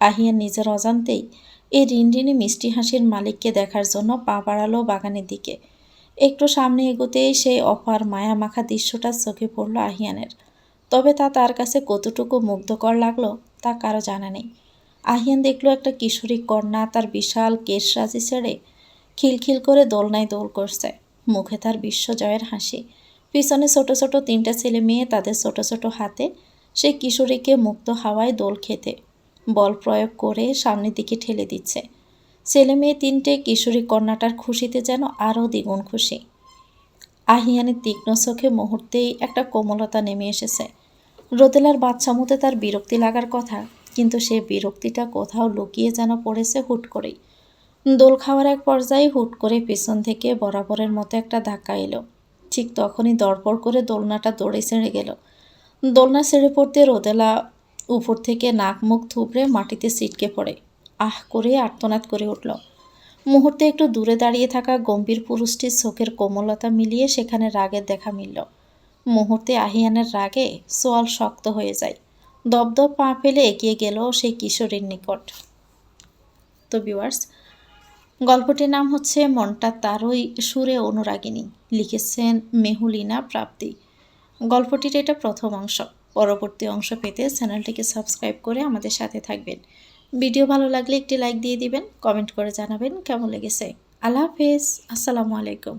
আহিয়ান নিজের অজান্তেই এই রিনরিনি মিষ্টি হাসির মালিককে দেখার জন্য পা বাড়ালো বাগানের দিকে। একটু সামনে এগোতেই সেই অপার মায়া মাখা দৃশ্যটা চোখে পড়ল আহিয়ানের। তবে তা তার কাছে কতটুকু মুগ্ধকর লাগলো তা কারো জানা নেই। আহিয়ান দেখল একটা কিশোরী কন্যা তার বিশাল কেশরাজি ছেড়ে খিলখিল করে দোলনায় দোল করছে। মুখে তার বিশ্বজয়ের হাসি। পিছনে ছোট ছোট 3টা ছেলে মেয়ে তাদের ছোট ছোট হাতে সেই কিশোরীকে মুক্ত হাওয়ায় দোল খেতে বল প্রয়োগ করে সামনের দিকে ঠেলে দিচ্ছে। ছেলে মেয়ে 3টে কিশোরী কন্যাটার খুশিতে যেন আরও দ্বিগুণ খুশি। আহিয়ানের তীক্ষ্ণ চোখে মুহূর্তেই একটা কোমলতা নেমে এসেছে। রোদেলার বাচ্চা মতে তার বিরক্তি লাগার কথা, কিন্তু সে বিরক্তিটা কোথাও লুকিয়ে যেন পড়েছে হুট করেই। দোল খাওয়ার এক পর্যায়ে হুট করে পেছন থেকে বরাবরের মতো একটা ধাক্কা এলো। ঠিক তখনই দরপড় করে দোলনাটা দৌড়ে ছেড়ে গেল। দোলনা ছেড়ে পড়তে রোদেলা উপর থেকে নাক মুখ থুবড়ে মাটিতে ছিটকে পড়ে আহ করে আর্তনাদ করে উঠল। মুহূর্তে একটু দূরে দাঁড়িয়ে থাকা গম্ভীর পুরুষটির চোখের কোমলতা মিলিয়ে সেখানে রাগের দেখা মিলল। মুহূর্তে আহিয়ানের রাগে সোয়াল শক্ত হয়ে যায়। দপদপ পা ফেলে এগিয়ে গেল সেই কিশোরীর নিকট। তো ভিউয়ার্স, গল্পটির নাম হচ্ছে মনটা তারই সুরে অনুরাগিনী, লিখেছেন মেহুলিনা প্রাপ্তি। গল্পটির এটা প্রথম অংশ। পরবর্তী অংশ পেতে চ্যানেলটিকে সাবস্ক্রাইব করে আমাদের সাথে থাকবেন। ভিডিও ভালো লাগলে একটি লাইক দিয়ে দিবেন, কমেন্ট করে জানাবেন কেমন লেগেছে। আল্লাহ হাফেজ, আসসালামু আলাইকুম।